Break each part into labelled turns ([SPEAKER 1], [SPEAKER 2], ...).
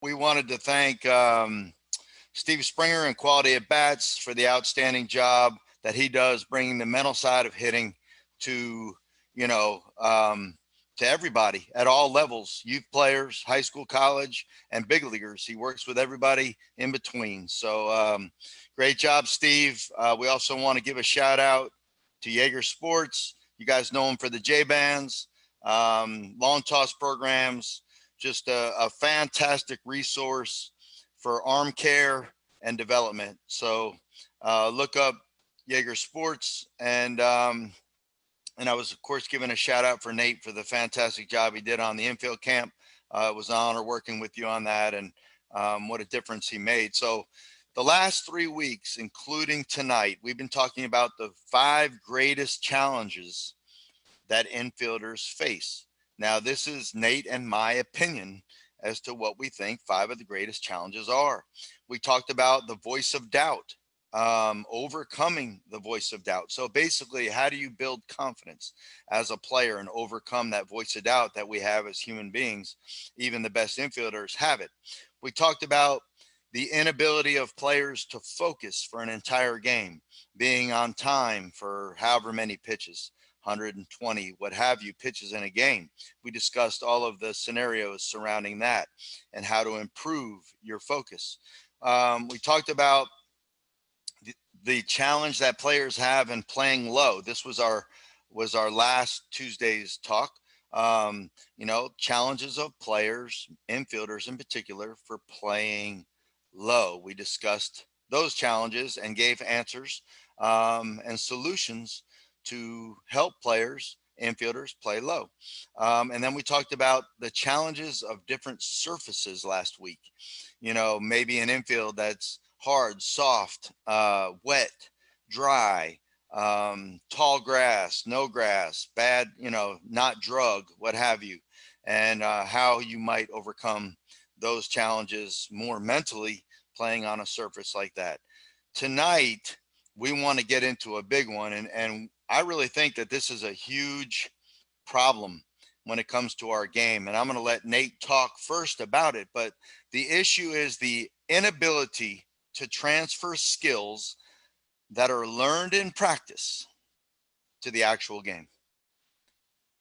[SPEAKER 1] We wanted to thank Steve Springer and Quality at Bats for the outstanding job that he does bringing the mental side of hitting to, you know, to everybody at all levels, youth players, high school, college, and big leaguers. He works with everybody in between. So great job, Steve. We also want to give a shout out to Jaeger Sports. You guys know him for the J-Bands, long toss programs, just a fantastic resource for arm care and development. So look up Jaeger Sports, and I was, of course, giving a shout out for Nate for the fantastic job he did on the infield camp. It was an honor working with you on that, and what a difference he made. So the last 3 weeks, including tonight, we've been talking about the 5 greatest challenges that infielders face. Now, this is Nate and my opinion as to what we think 5 of the greatest challenges are. We talked about the voice of doubt, overcoming the voice of doubt. So basically, how do you build confidence as a player and overcome that voice of doubt that we have as human beings? Even the best infielders have it. We talked about the inability of players to focus for an entire game, being on time for however many pitches, 120, what have you, pitches in a game. We discussed all of the scenarios surrounding that and how to improve your focus. We talked about the challenge that players have in playing low. This was our last Tuesday's talk. Challenges of players, infielders in particular, for playing low. We discussed those challenges and gave answers and solutions to help players, infielders, play low. And then we talked about the challenges of different surfaces last week. Maybe an infield that's hard, soft, wet, dry, tall grass, no grass, bad, not drug, what have you, and how you might overcome those challenges more mentally playing on a surface like that. Tonight, we want to get into a big one, and I really think that this is a huge problem when it comes to our game. And I'm going to let Nate talk first about it, but the issue is the inability to transfer skills that are learned in practice to the actual game.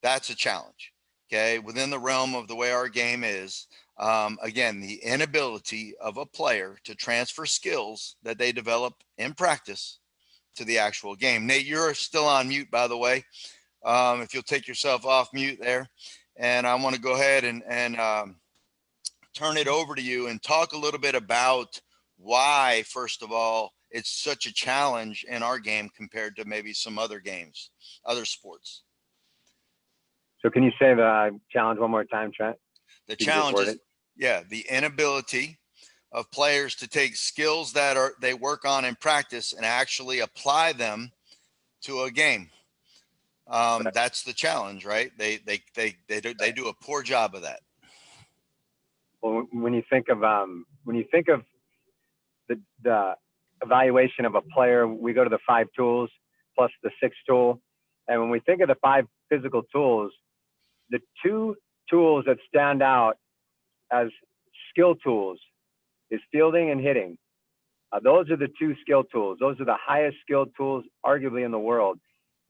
[SPEAKER 1] That's a challenge, okay? Within the realm of the way our game is, again, the inability of a player to transfer skills that they develop in practice to the actual game. Nate, you're still on mute, by the way. If you'll take yourself off mute there. And I want to go ahead and turn it over to you and talk a little bit about why, first of all, it's such a challenge in our game compared to maybe some other games, other sports.
[SPEAKER 2] So can you say the challenge one more time, Trent?
[SPEAKER 1] The challenge is, the inability of players to take skills that they work on in practice and actually apply them to a game. That's the challenge, right? They do a poor job of that.
[SPEAKER 2] Well, when you think of the evaluation of a player, we go to the 5 tools plus the 6th tool. And when we think of the 5 physical tools, the 2 tools that stand out as skill tools is fielding and hitting. Those are the 2 skill tools. Those are the highest skilled tools arguably in the world.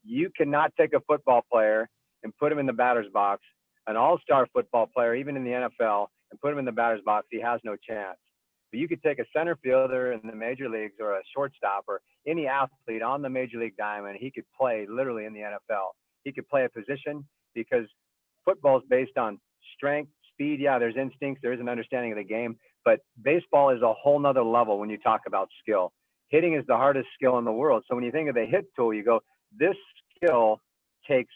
[SPEAKER 2] You cannot take a football player and put him in the batter's box, an all-star football player, even in the NFL, and put him in the batter's box. He has no chance. But you could take a center fielder in the major leagues or a shortstop or any athlete on the major league diamond. He could play literally in the NFL. He could play a position because football is based on strength, speed. Yeah, there's instincts. There is an understanding of the game. But baseball is a whole nother level when you talk about skill. Hitting is the hardest skill in the world. So when you think of the hit tool, you go, this skill takes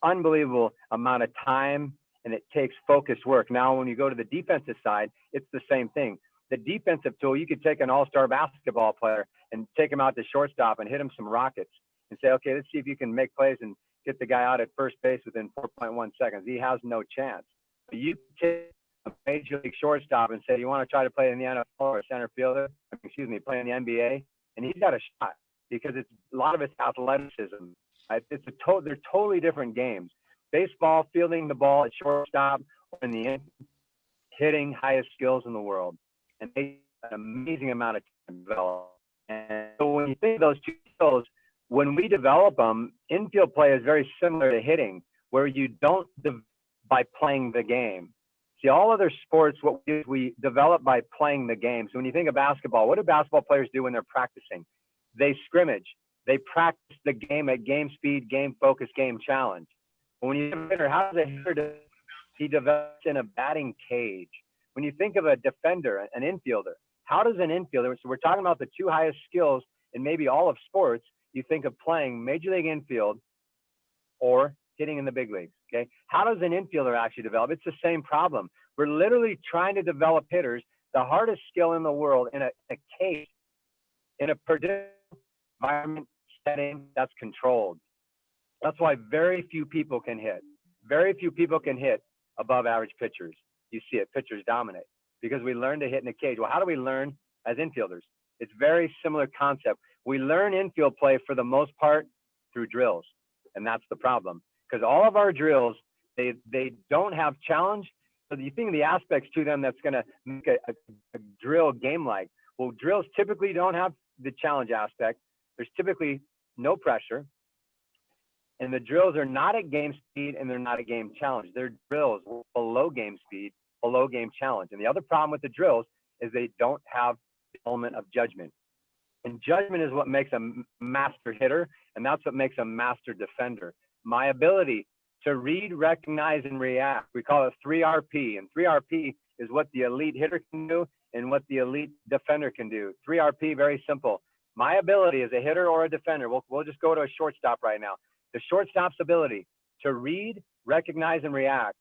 [SPEAKER 2] unbelievable amount of time and it takes focused work. Now, when you go to the defensive side, it's the same thing. The defensive tool, you could take an all-star basketball player and take him out to shortstop and hit him some rockets and say, okay, let's see if you can make plays and get the guy out at first base within 4.1 seconds. He has no chance. But you take a major league shortstop and say, you want to try to play in the NFL or center fielder, play in the NBA, and he's got a shot because a lot of it's athleticism. Right? They're totally different games. Baseball, fielding the ball at shortstop or in the end, hitting highest skills in the world, and they an amazing amount of time to develop. And so when you think of those two skills, when we develop them, infield play is very similar to hitting, where you don't by playing the game. See, all other sports, what we develop by playing the game. So when you think of basketball, what do basketball players do when they're practicing? They scrimmage. They practice the game at game speed, game focus, game challenge. When you think of a hitter, how does a hitter he develops in a batting cage? When you think of a defender, an infielder, how does an infielder, so we're talking about the two highest skills in maybe all of sports, you think of playing Major League infield or hitting in the big leagues, okay? How does an infielder actually develop? It's the same problem. We're literally trying to develop hitters, the hardest skill in the world, in a cage, in a predictable environment setting that's controlled. That's why very few people can hit. Very few people can hit above average pitchers. You see it, pitchers dominate because we learn to hit in a cage. Well, how do we learn as infielders? It's very similar concept. We learn infield play for the most part through drills, and that's the problem. Because all of our drills, they don't have challenge. So you think of the aspects to them that's going to make a drill game-like. Well, drills typically don't have the challenge aspect. There's typically no pressure. And the drills are not at game speed and they're not at game challenge. They're drills below game speed, below game challenge. And the other problem with the drills is they don't have the element of judgment. And judgment is what makes a master hitter, and that's what makes a master defender. My ability to read, recognize, and react. We call it 3RP, and 3RP is what the elite hitter can do and what the elite defender can do. 3RP, very simple. My ability as a hitter or a defender, we'll just go to a shortstop right now. The shortstop's ability to read, recognize, and react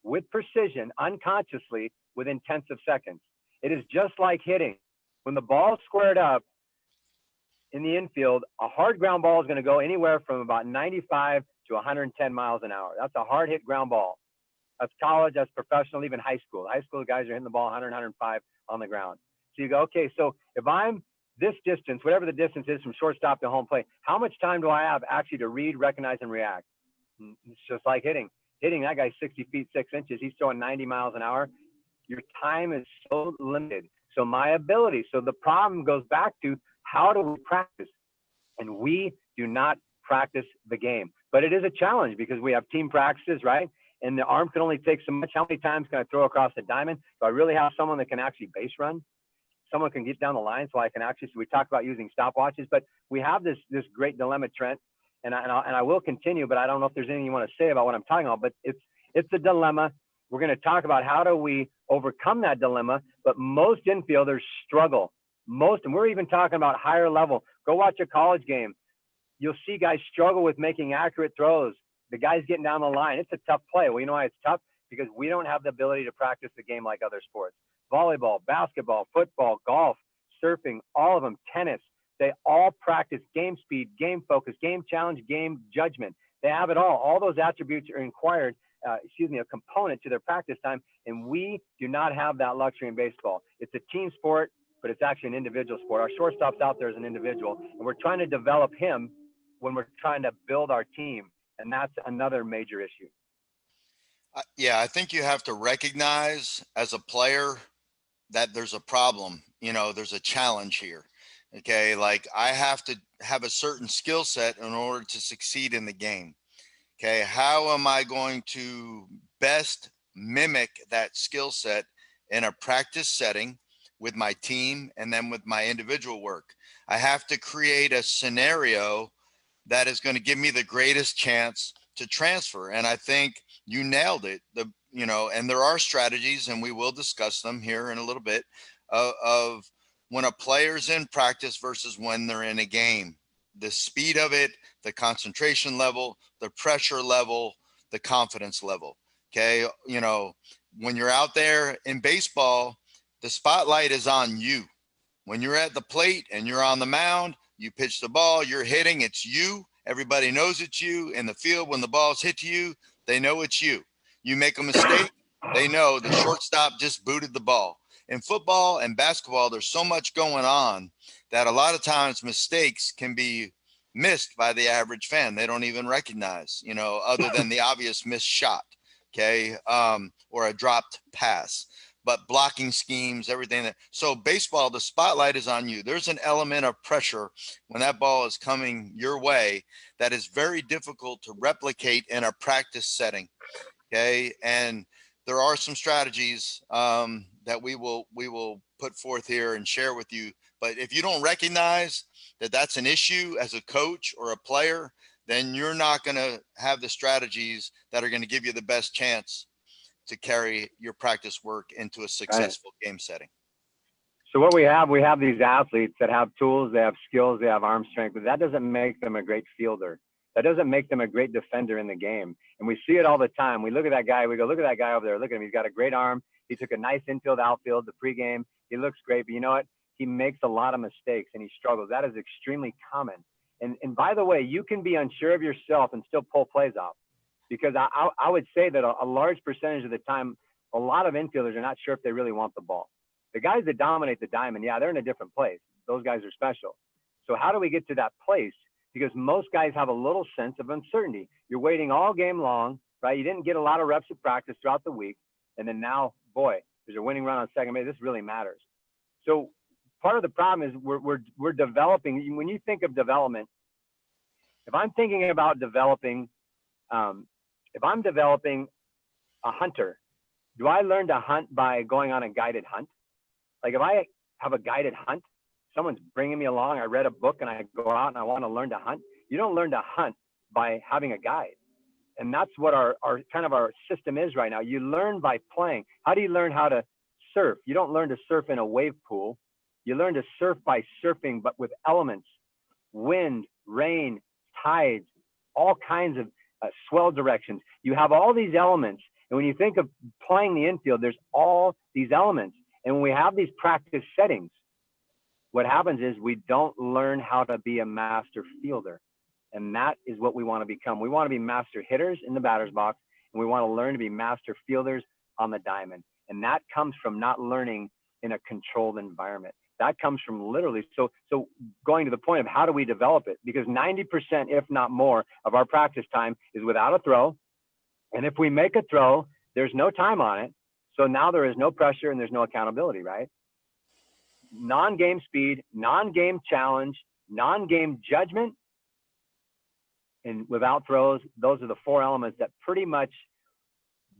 [SPEAKER 2] with precision, unconsciously, within tenths of seconds. It is just like hitting. When the ball's squared up in the infield, a hard ground ball is going to go anywhere from about 95 to 110 miles an hour. That's a hard hit ground ball. That's college, that's professional, even high school. High school guys are hitting the ball 100, 105 on the ground. So you go, okay, so if I'm this distance, whatever the distance is from shortstop to home plate, how much time do I have actually to read, recognize, and react? It's just like hitting. Hitting, that guy's 60 feet, 6 inches. He's throwing 90 miles an hour. Your time is so limited. So my ability, so the problem goes back to how do we practice? And we do not practice the game. But it is a challenge because we have team practices, right? And the arm can only take so much. How many times can I throw across the diamond? Do I really have someone that can actually base run? Someone can get down the line so I can actually, so we talk about using stopwatches, but we have this great dilemma, Trent, and I will continue, but I don't know if there's anything you want to say about what I'm talking about, but it's a dilemma. We're going to talk about how do we overcome that dilemma, but most infielders struggle. And we're even talking about higher level. Go watch a college game. You'll see guys struggle with making accurate throws. The guy's getting down the line. It's a tough play. Well, you know why it's tough? Because we don't have the ability to practice the game like other sports. Volleyball, basketball, football, golf, surfing, all of them, tennis. They all practice game speed, game focus, game challenge, game judgment. They have it all. All those attributes are a component to their practice time, and we do not have that luxury in baseball. It's a team sport, but it's actually an individual sport. Our shortstop's out there as an individual, and we're trying to develop him when we're trying to build our team, and that's another major issue.
[SPEAKER 1] Yeah, I think you have to recognize as a player that there's a problem, there's a challenge here. Okay. Like I have to have a certain skill set in order to succeed in the game. Okay. How am I going to best mimic that skill set in a practice setting with my team and then with my individual work? I have to create a scenario that is going to give me the greatest chance to transfer. And I think you nailed it. And there are strategies, and we will discuss them here in a little bit, of when a player's in practice versus when they're in a game. The speed of it, the concentration level, the pressure level, the confidence level. Okay. When you're out there in baseball, the spotlight is on you. When you're at the plate and you're on the mound, you pitch the ball, you're hitting, it's you. Everybody knows it's you. In the field, when the ball's hit to you, they know it's you. You make a mistake, they know the shortstop just booted the ball. In football and basketball, there's so much going on that a lot of times mistakes can be missed by the average fan. They don't even recognize, other than the obvious missed shot, okay, or a dropped pass. but blocking schemes, everything that, so baseball, the spotlight is on you. There's an element of pressure when that ball is coming your way that is very difficult to replicate in a practice setting. Okay. And there are some strategies that we will put forth here and share with you. But if you don't recognize that that's an issue as a coach or a player, then you're not going to have the strategies that are going to give you the best chance to carry your practice work into a successful game setting.
[SPEAKER 2] So what we have these athletes that have tools, they have skills, they have arm strength, but that doesn't make them a great fielder. That doesn't make them a great defender in the game. And we see it all the time. We look at that guy, we go, look at that guy over there. Look at him. He's got a great arm. He took a nice infield, outfield, the pregame. He looks great, but you know what? He makes a lot of mistakes and he struggles. That is extremely common. And by the way, you can be unsure of yourself and still pull plays off, because I would say that a large percentage of the time, a lot of infielders are not sure if they really want the ball. The guys that dominate the diamond, yeah, they're in a different place. Those guys are special. So how do we get to that place? Because most guys have a little sense of uncertainty. You're waiting all game long, right? You didn't get a lot of reps of practice throughout the week. And then now, boy, there's a winning run on second base. This really matters. So part of the problem is we're developing. When you think of development, if I'm thinking about developing, if I'm developing a hunter, do I learn to hunt by going on a guided hunt? Like if I have a guided hunt, someone's bringing me along, I read a book and I go out and I want to learn to hunt. You don't learn to hunt by having a guide. And that's what our kind of our system is right now. You learn by playing. How do you learn how to surf? You don't learn to surf in a wave pool. You learn to surf by surfing, but with elements, wind, rain, tides, all kinds of swell directions. You have all these elements. And when you think of playing the infield, there's all these elements. And when we have these practice settings, what happens is we don't learn how to be a master fielder. And that is what we want to become. We want to be master hitters in the batter's box, and we want to learn to be master fielders on the diamond. And that comes from not learning in a controlled environment. That comes from literally, so going to the point of how do we develop it? Because 90%, if not more, of our practice time is without a throw. And if we make a throw, there's no time on it. So now there is no pressure and there's no accountability, right? Non-game speed, non-game challenge, non-game judgment, and without throws. Those are the four elements that pretty much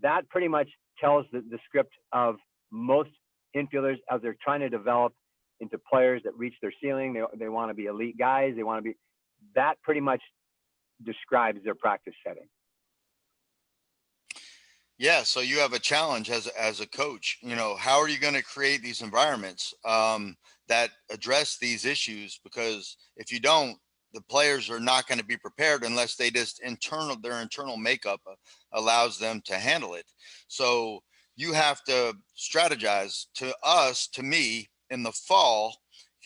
[SPEAKER 2] tells the script of most infielders as they're trying to develop into players that reach their ceiling. They want to be elite guys. They want to be, that pretty much describes their practice setting.
[SPEAKER 1] Yeah, so you have a challenge as a coach. You know, how are you going to create these environments that address these issues? Because if you don't, the players are not going to be prepared unless they just their internal makeup allows them to handle it. So you have to strategize. To me, in the fall,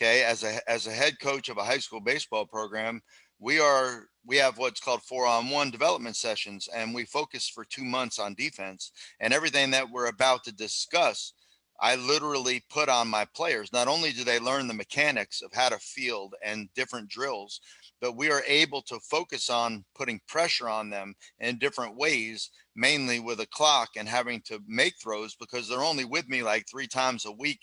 [SPEAKER 1] okay, as a head coach of a high school baseball program, we have what's called 4-on-1 development sessions, and we focus for 2 months on defense. And everything that we're about to discuss, I literally put on my players. Not only do they learn the mechanics of how to field and different drills, but we are able to focus on putting pressure on them in different ways, mainly with a clock and having to make throws because they're only with me like 3 times a week.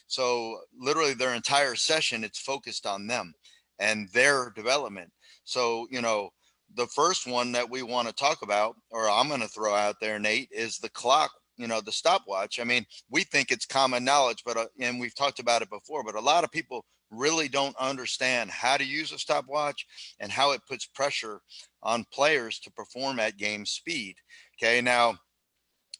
[SPEAKER 1] So literally their entire session, it's focused on them and their development. So, you know, the first one that we want to talk about, or I'm going to throw out there, Nate, is the clock, you know, the stopwatch. I mean, we think it's common knowledge, but, and we've talked about it before, but a lot of people really don't understand how to use a stopwatch and how it puts pressure on players to perform at game speed. Okay. Now,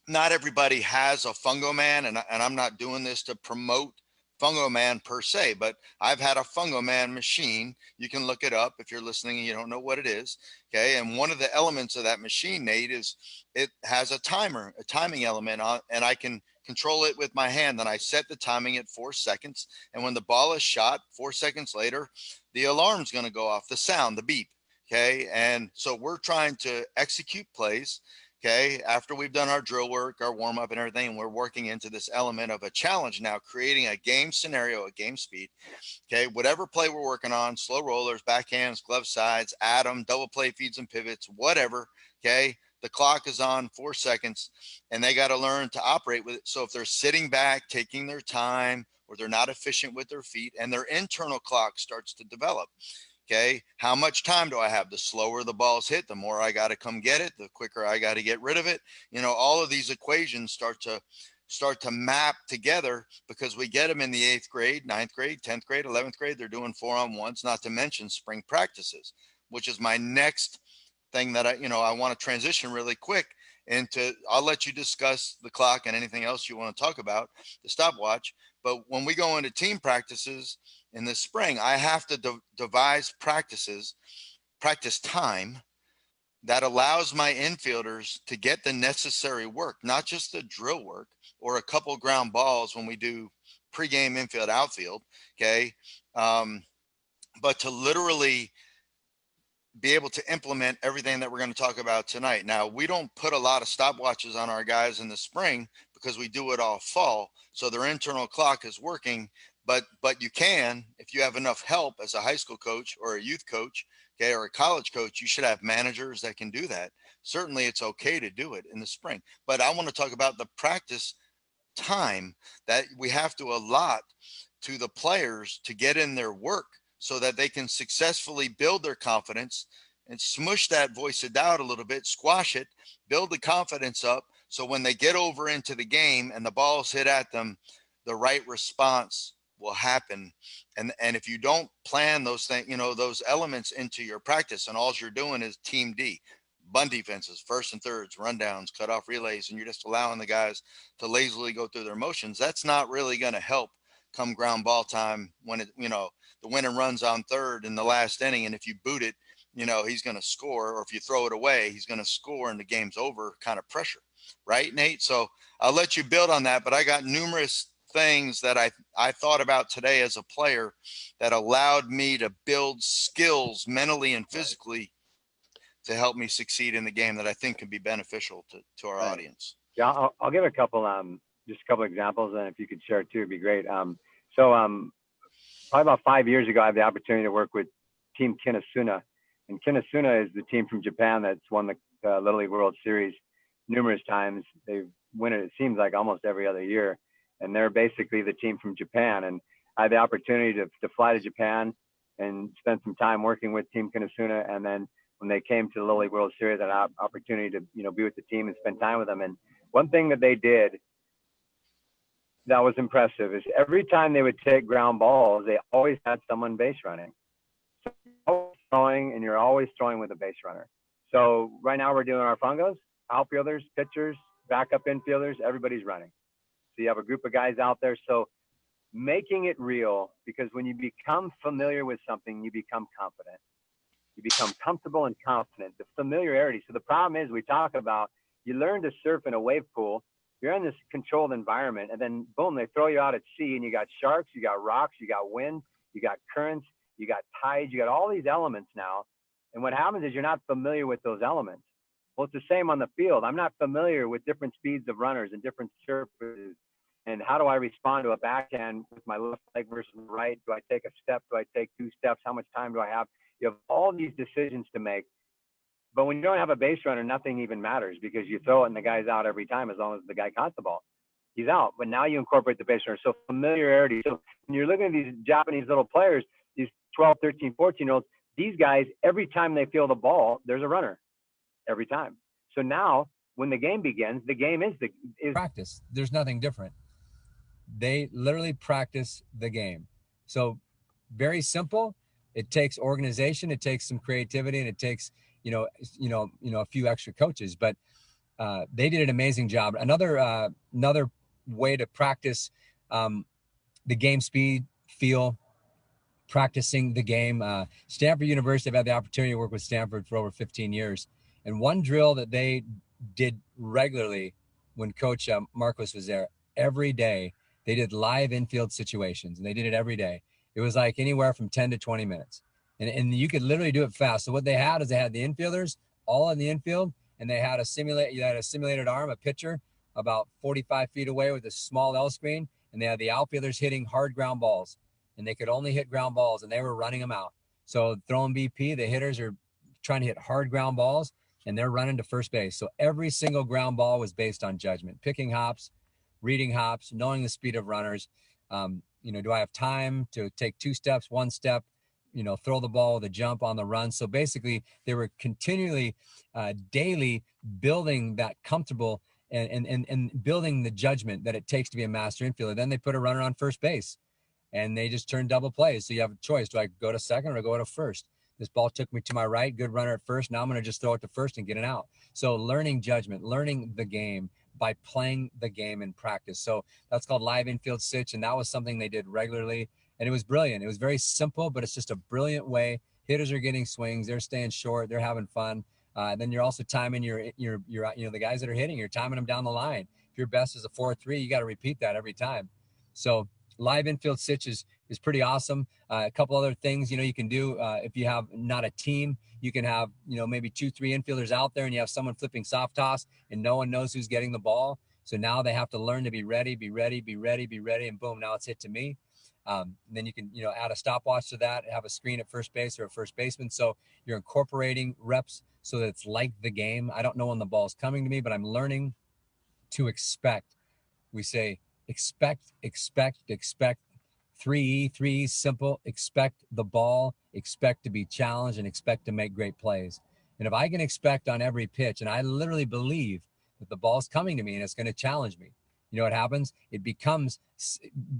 [SPEAKER 1] not everybody has a fungo man, and I'm not doing this to promote fungo man per se, but I've had a fungo man machine. You can look it up if you're listening and you don't know what it is. Okay. And one of the elements of that machine, Nate, is it has a timer, a timing element on, and I can control it with my hand. And I set the timing at 4 seconds. And when the ball is shot 4 seconds later, the alarm's going to go off, the sound, the beep. Okay. And so we're trying to execute plays. Okay, after we've done our drill work, our warm up and everything, we're working into this element of a challenge now, creating a game scenario at game speed. Okay, whatever play we're working on, slow rollers, backhands, glove sides, atom, double play feeds and pivots, whatever. Okay, the clock is on 4 seconds, and they got to learn to operate with it. So if they're sitting back, taking their time, or they're not efficient with their feet, and their internal clock starts to develop. Okay, how much time do I have? The slower the ball's hit, the more I got to come get it, the quicker I got to get rid of it. All of these equations start to map together, because we get them in the 8th grade, 9th grade, 10th grade, 11th grade. They're doing 4-on-1s, not to mention spring practices, which is my next thing that I want to transition really quick into. I'll let you discuss the clock and anything else you want to talk about, the stopwatch. But when we go into team practices in the spring, I have to devise practice time that allows my infielders to get the necessary work, not just the drill work or a couple ground balls when we do pregame infield, outfield. Okay. But to literally be able to implement everything that we're going to talk about tonight. Now, we don't put a lot of stopwatches on our guys in the spring because we do it all fall. So their internal clock is working, but you can, if you have enough help as a high school coach or a youth coach, okay, or a college coach, you should have managers that can do that. Certainly it's okay to do it in the spring, but I want to talk about the practice time that we have to allot to the players to get in their work, so that they can successfully build their confidence and smush that voice of doubt a little bit, squash it, build the confidence up. So when they get over into the game and the balls hit at them, the right response will happen. And if you don't plan those things, those elements into your practice, and all you're doing is team D, bunt defenses, first and thirds, rundowns, cutoff relays, and you're just allowing the guys to lazily go through their motions, that's not really going to help come ground ball time when the winning run's on third in the last inning. And if you boot it, he's going to score, or if you throw it away, he's going to score and the game's over kind of pressure. Right, Nate? So I'll let you build on that, but I got numerous things that I thought about today as a player that allowed me to build skills mentally and physically to help me succeed in the game that I think can be beneficial to our audience.
[SPEAKER 2] Yeah, I'll give a couple, just a couple examples, and if you could share too, it'd be great. Probably about 5 years ago, I had the opportunity to work with Team Kinesuna. And Kinesuna is the team from Japan that's won the Little League World Series numerous times. They win it seems like almost every other year. And they're basically the team from Japan. And I had the opportunity to fly to Japan and spend some time working with Team Kinesuna. And then when they came to the Little League World Series, I had an opportunity to be with the team and spend time with them. And one thing that they did that was impressive is every time they would take ground balls, they always had someone base running. So you're always throwing, and you're always throwing with a base runner. So right now we're doing our fungos, outfielders, pitchers, backup infielders, everybody's running. So you have a group of guys out there. So making it real, because when you become familiar with something, you become confident. You become comfortable and confident. The familiarity. So the problem is, we talk about, you learn to surf in a wave pool. You're in this controlled environment, and then boom, they throw you out at sea, and you got sharks, you got rocks, you got wind, you got currents, you got tides, you got all these elements now. And what happens is you're not familiar with those elements. Well, it's the same on the field. I'm not familiar with different speeds of runners and different surfaces. And how do I respond to a backhand with my left leg versus right? Do I take a step? Do I take 2 steps? How much time do I have? You have all these decisions to make. But when you don't have a base runner, nothing even matters, because you throw it and the guy's out every time as long as the guy caught the ball. He's out. But now you incorporate the base runner. So familiarity. So when you're looking at these Japanese little players, these 12, 13, 14-year-olds, these guys, every time they feel the ball, there's a runner. Every time. So now when the game begins, the game is
[SPEAKER 3] practice. There's nothing different. They literally practice the game. So very simple. It takes organization, it takes some creativity, and it takes a few extra coaches, but they did an amazing job. Another way to practice the game speed, feel, practicing the game. Stanford University, I've had the opportunity to work with Stanford for over 15 years. And one drill that they did regularly when Coach Marcos was there, every day, they did live infield situations, and they did it every day. It was like anywhere from 10 to 20 minutes. And you could literally do it fast. So what they had is they had the infielders all in the infield, and they had a simulated arm, a pitcher about 45 feet away with a small L screen, and they had the outfielders hitting hard ground balls, and they could only hit ground balls, and they were running them out. So throwing BP, the hitters are trying to hit hard ground balls. and they're running to first base. So every single ground ball was based on judgment, picking hops, reading hops, knowing the speed of runners. Do I have time to take 2 steps, 1 step, throw the ball with a jump on the run? So basically they were continually daily building that comfortable and building the judgment that it takes to be a master infielder. Then they put a runner on first base and they just turn double plays. So you have a choice. Do I go to second or go to first? This ball took me to my right, good runner at first. Now I'm going to just throw it to first and get it out. So learning judgment, learning the game by playing the game in practice. So that's called live infield sitch. And that was something they did regularly. And it was brilliant. It was very simple, but it's just a brilliant way. Hitters are getting swings. They're staying short. They're having fun. Then you're also timing your the guys that are hitting, you're timing them down the line. If your best is a 4-3, you got to repeat that every time. So live infield sitch is pretty awesome. A couple other things, you can do if you have not a team, you can have, maybe 2-3 infielders out there and you have someone flipping soft toss and no one knows who's getting the ball. So now they have to learn to be ready. And boom, now it's hit to me. Then you can, add a stopwatch to that, have a screen at first base or a first baseman. So you're incorporating reps so that it's like the game. I don't know when the ball's coming to me, but I'm learning to expect. We say expect. 3E, simple. Expect the ball, expect to be challenged, and expect to make great plays. And if I can expect on every pitch, and I literally believe that the ball's coming to me and it's going to challenge me, what happens? It becomes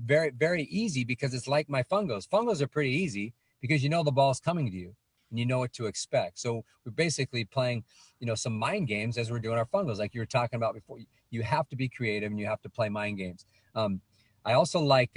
[SPEAKER 3] very, very easy because it's like my fungos. Fungos are pretty easy because the ball's coming to you and you know what to expect. So we're basically playing, some mind games as we're doing our fungos, like you were talking about before. You have to be creative and you have to play mind games. I also like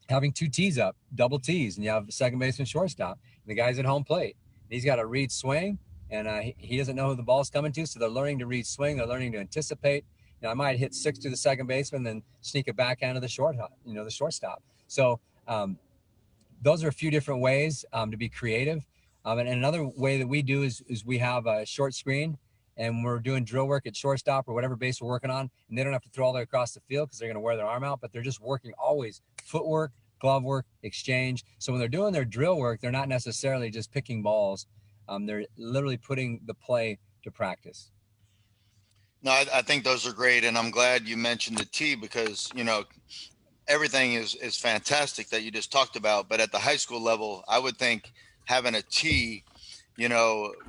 [SPEAKER 3] having 2 tees up, double tees, and you have second baseman, shortstop, and the guy's at home plate. He's got to read swing, and he doesn't know who the ball's coming to, so they're learning to read swing. They're learning to anticipate. I might hit 6 to the second baseman, then sneak it back into the the shortstop. So those are a few different ways to be creative. And another way that we do is we have a short screen, and we're doing drill work at shortstop or whatever base we're working on, and they don't have to throw all the way across the field because they're going to wear their arm out, but they're just working always footwork, glove work, exchange. So when they're doing their drill work, they're not necessarily just picking balls. They're literally putting the play to practice.
[SPEAKER 1] No, I think those are great. And I'm glad you mentioned the tee because, everything is fantastic that you just talked about. But at the high school level, I would think having a tee,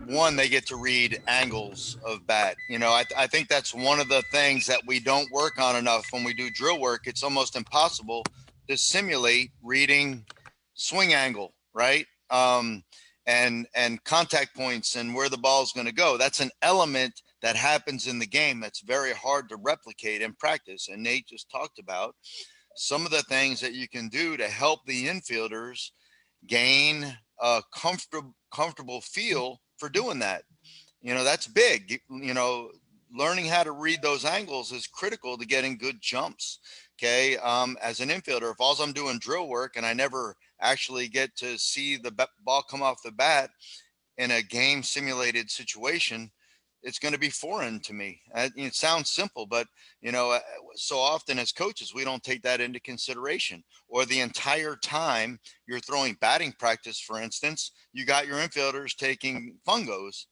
[SPEAKER 1] one, they get to read angles of bat. I think that's one of the things that we don't work on enough when we do drill work. It's almost impossible to simulate reading swing angle, right? And contact points and where the ball is going to go. That's an element that happens in the game that's very hard to replicate in practice. And Nate just talked about some of the things that you can do to help the infielders gain a comfortable feel for doing that. That's big. Learning how to read those angles is critical to getting good jumps. Okay. As an infielder, if all I'm doing drill work and I never actually get to see the ball come off the bat in a game simulated situation, it's going to be foreign to me. It sounds simple, but so often as coaches, we don't take that into consideration. Or the entire time you're throwing batting practice, for instance, you got your infielders taking fungos,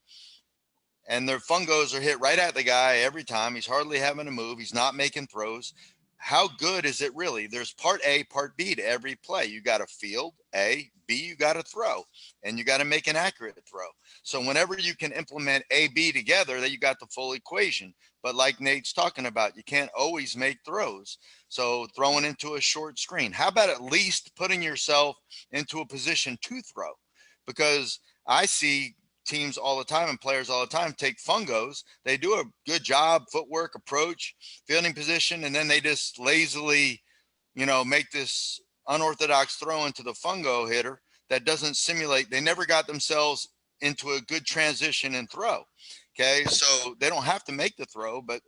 [SPEAKER 1] and their fungos are hit right at the guy every time. He's hardly having to move. He's not making throws. How good is it really? There's part A, part B to every play. You got to field A, B, you got to throw, and you got to make an accurate throw. So whenever you can implement A, B together, that you got the full equation. But like Nate's talking about, you can't always make throws. So throwing into a short screen, how about at least putting yourself into a position to throw? Because I see teams all the time and players all the time take fungos. They do a good job, footwork, approach, fielding position, and then they just lazily, make this unorthodox throw into the fungo hitter that doesn't simulate. They never got themselves into a good transition and throw. Okay. So they don't have to make the throw, but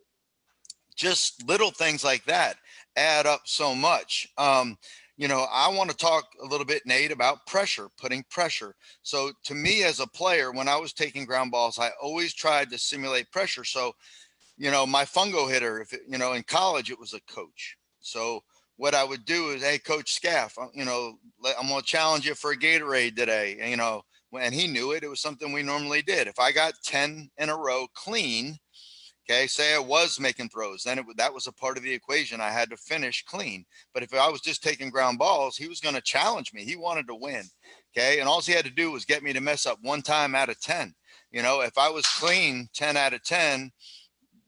[SPEAKER 1] just little things like that add up so much. I want to talk a little bit, Nate, about pressure, putting pressure. So to me as a player, when I was taking ground balls, I always tried to simulate pressure. So, my fungo hitter, in college, it was a coach. So what I would do is, hey, Coach Scaff, I'm going to challenge you for a Gatorade today. and he knew it. It was something we normally did. If I got 10 in a row clean, okay, say I was making throws, then that was a part of the equation. I had to finish clean. But if I was just taking ground balls, he was going to challenge me. He wanted to win. Okay. And all he had to do was get me to mess up one time out of 10. You know, if I was clean 10 out of 10,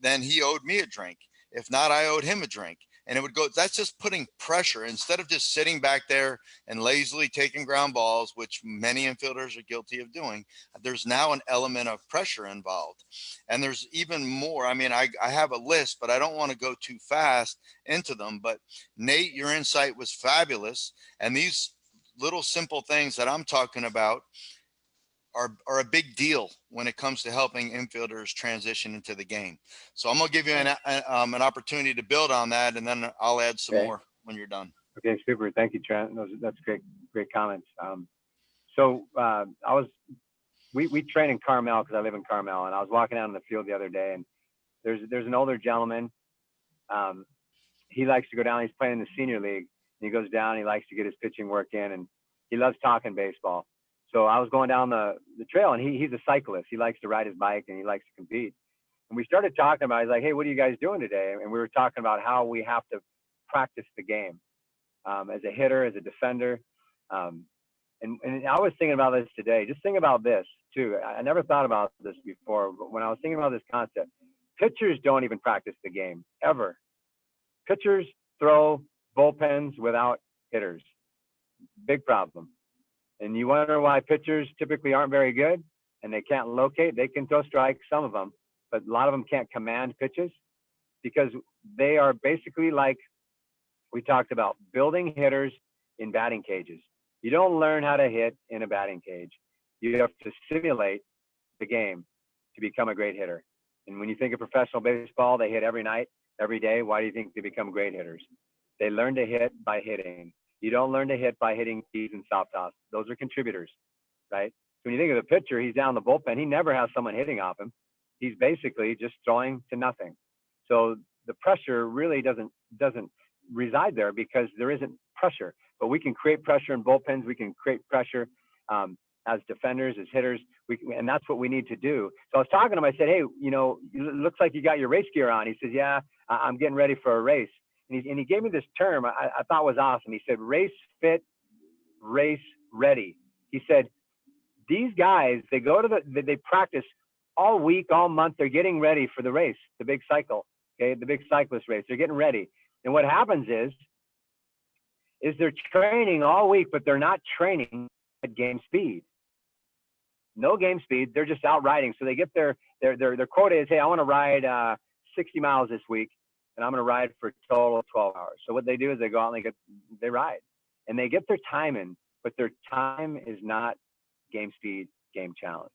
[SPEAKER 1] then he owed me a drink. If not, I owed him a drink. And it would go, that's just putting pressure instead of just sitting back there and lazily taking ground balls, which many infielders are guilty of doing. There's now an element of pressure involved. And there's even more. I mean, I have a list, but I don't want to go too fast into them. But Nate, your insight was fabulous. And these little simple things that I'm talking about are a big deal when it comes to helping infielders transition into the game. So I'm going to give you an opportunity to build on that, and then I'll add some more when you're done.
[SPEAKER 2] Okay, super. Thank you, Trent. That's great comments. We train in Carmel because I live in Carmel, and I was walking out in the field the other day, and there's an older gentleman. He likes to go down. He's playing in the senior league, and he goes down. He likes to get his pitching work in, and he loves talking baseball. So I was going down the trail, and he's a cyclist. He likes to ride his bike, and he likes to compete. And we started talking about, he's like, hey, what are you guys doing today? And we were talking about how we have to practice the game as a hitter, as a defender. And I was thinking about this today. Just think about this, too. I never thought about this before, but when I was thinking about this concept, pitchers don't even practice the game, ever. Pitchers throw bullpens without hitters. Big problem. And you wonder why pitchers typically aren't very good and they can't locate. They can throw strikes, some of them, but a lot of them can't command pitches because they are basically like we talked about, building hitters in batting cages. You don't learn how to hit in a batting cage. You have to simulate the game to become a great hitter. And when you think of professional baseball, they hit every night, every day. Why do you think they become great hitters? They learn to hit by hitting. You don't learn to hit by hitting keys and soft toss. Those are contributors, right? So when you think of the pitcher, he's down the bullpen. He never has someone hitting off him. He's basically just throwing to nothing. So the pressure really doesn't reside there because there isn't pressure. But we can create pressure in bullpens. We can create pressure as defenders, as hitters, and that's what we need to do. So I was talking to him. I said, hey, it looks like you got your race gear on. He says, yeah, I'm getting ready for a race. And he gave me this term I thought was awesome. He said, race fit, race ready. He said, these guys, they go to they practice all week, all month. They're getting ready for the race, the big cycle, okay, the big cyclist race. They're getting ready. And what happens is they're training all week, but they're not training at game speed. No game speed. They're just out riding. So they get their quota is, hey, I want to ride 60 miles this week, and I'm going to ride for a total of 12 hours. So what they do is they go out and they ride, and they get their time in, but their time is not game speed, game challenge.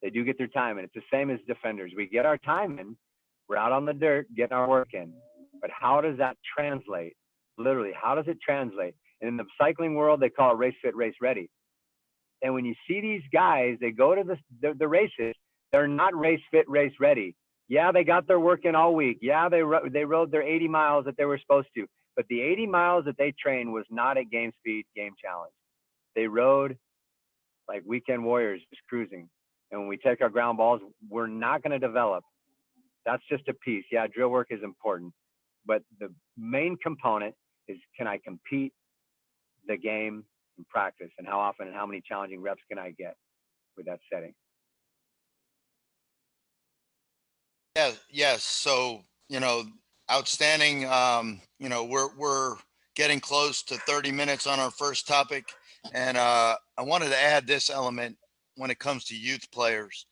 [SPEAKER 2] They do get their time in. It's the same as defenders. We get our time in. We're out on the dirt, getting our work in. But how does that translate? Literally, how does it translate? And in the cycling world, they call it race fit, race ready. And when you see these guys, they go to the races, they're not race fit, race ready. Yeah, they got their work in all week. Yeah, they rode their 80 miles that they were supposed to. But the 80 miles that they trained was not at game speed, game challenge. They rode like weekend warriors, just cruising. And when we take our ground balls, we're not going to develop. That's just a piece. Yeah, drill work is important. But the main component is, can I compete the game in practice, and how often and how many challenging reps can I get with that setting?
[SPEAKER 1] Yeah, yes. So, outstanding. We're getting close to 30 minutes on our first topic. And I wanted to add this element when it comes to youth players.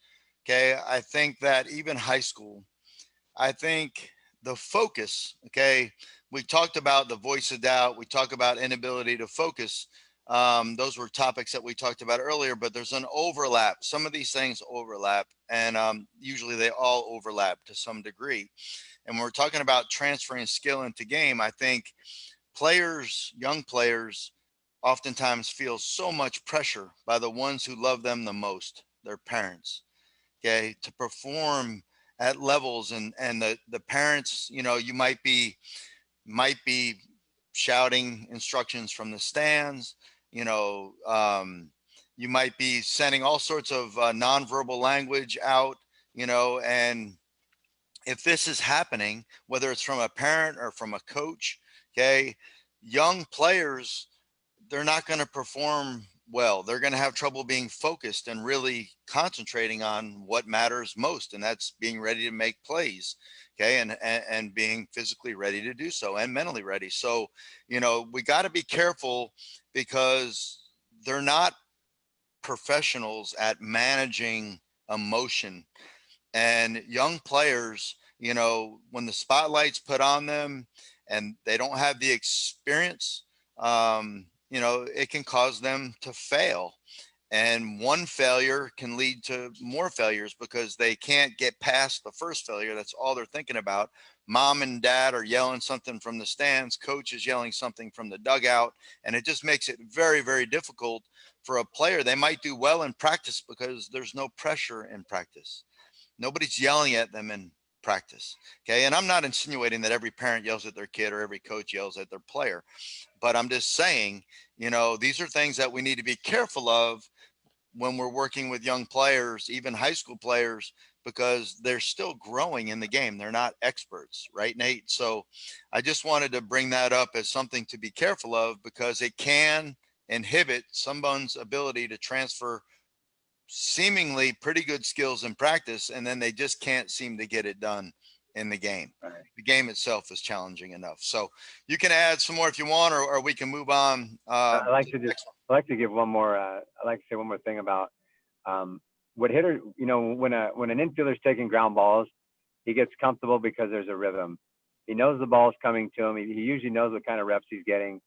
[SPEAKER 1] Okay. I think that even high school, I think the focus, okay, we talked about the voice of doubt. We talk about inability to focus. Those were topics that we talked about earlier, but there's an overlap. Some of these things overlap, and usually they all overlap to some degree. And when we're talking about transferring skill into game, I think players, young players, oftentimes feel so much pressure by the ones who love them the most, their parents, okay, to perform at levels, and the parents, you might be shouting instructions from the stands, You might be sending all sorts of nonverbal language out, and if this is happening, whether it's from a parent or from a coach, okay, young players, they're not going to perform well. They're going to have trouble being focused and really concentrating on what matters most, and that's being ready to make plays, okay, and being physically ready to do so and mentally ready. So, we got to be careful because they're not professionals at managing emotion. And young players, when the spotlight's put on them and they don't have the experience, it can cause them to fail. And one failure can lead to more failures because they can't get past the first failure. That's all they're thinking about. Mom and dad are yelling something from the stands, coach is yelling something from the dugout, and it just makes it very, very difficult for a player. They might do well in practice because there's no pressure in practice. Nobody's yelling at them in practice. Okay. And I'm not insinuating that every parent yells at their kid or every coach yells at their player, but I'm just saying, these are things that we need to be careful of when we're working with young players, even high school players, because they're still growing in the game. They're not experts, right, Nate? So I just wanted to bring that up as something to be careful of because it can inhibit someone's ability to transfer seemingly pretty good skills in practice, and then they just can't seem to get it done in the game.
[SPEAKER 2] Right.
[SPEAKER 1] The game itself is challenging enough. So you can add some more if you want, or we can move on.
[SPEAKER 2] I like to give one more. I like to say one more thing about what hitter. When an infielder's taking ground balls, he gets comfortable because there's a rhythm. He knows the ball's coming to him. He usually knows what kind of reps he's getting,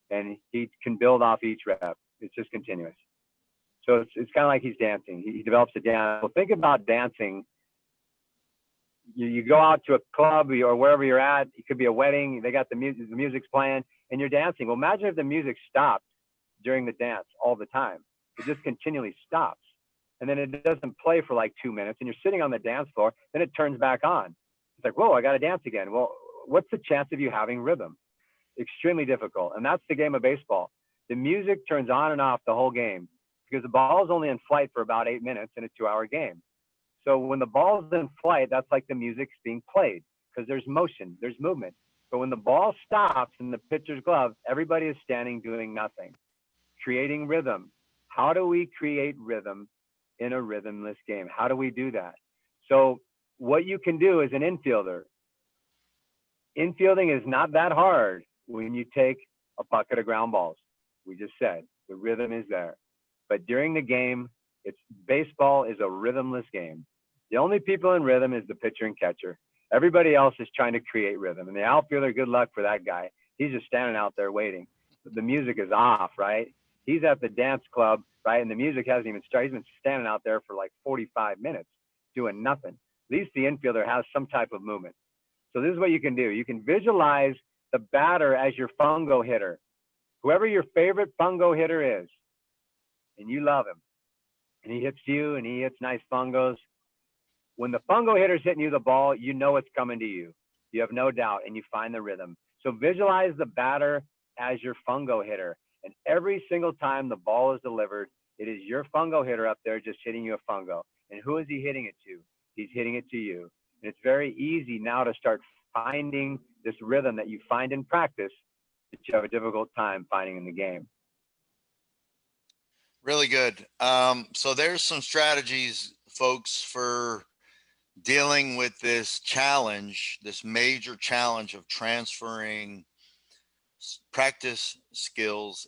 [SPEAKER 2] and he can build off each rep. It's just continuous. So it's kind of like he's dancing. He develops a dance. Well, think about dancing. You go out to a club or wherever you're at. It could be a wedding. They got the music's playing, and you're dancing. Well, imagine if the music stopped during the dance all the time. It just continually stops, and then it doesn't play for like 2 minutes, and you're sitting on the dance floor. Then it turns back on. It's like, whoa, I got to dance again. Well, what's the chance of you having rhythm? Extremely difficult, and that's the game of baseball. The music turns on and off the whole game, because the ball is only in flight for about 8 minutes in a 2-hour game. So when the ball is in flight, that's like the music's being played because there's motion, there's movement. But when the ball stops in the pitcher's glove, everybody is standing doing nothing, creating rhythm. How do we create rhythm in a rhythmless game? How do we do that? So what you can do as an infielder, infielding is not that hard when you take a bucket of ground balls. We just said the rhythm is there. But during the game, baseball is a rhythmless game. The only people in rhythm is the pitcher and catcher. Everybody else is trying to create rhythm. And the outfielder, good luck for that guy. He's just standing out there waiting. But the music is off, right? He's at the dance club, right? And the music hasn't even started. He's been standing out there for like 45 minutes doing nothing. At least the infielder has some type of movement. So this is what you can do. You can visualize the batter as your fungo hitter. Whoever your favorite fungo hitter is, and you love him, and he hits you, and he hits nice fungos. When the fungo hitter's hitting you the ball, you know it's coming to you. You have no doubt, and you find the rhythm. So visualize the batter as your fungo hitter, and every single time the ball is delivered, it is your fungo hitter up there just hitting you a fungo. And who is he hitting it to? He's hitting it to you. And it's very easy now to start finding this rhythm that you find in practice that you have a difficult time finding in the game.
[SPEAKER 1] Really good. So there's some strategies, folks, for dealing with this challenge, this major challenge of transferring practice skills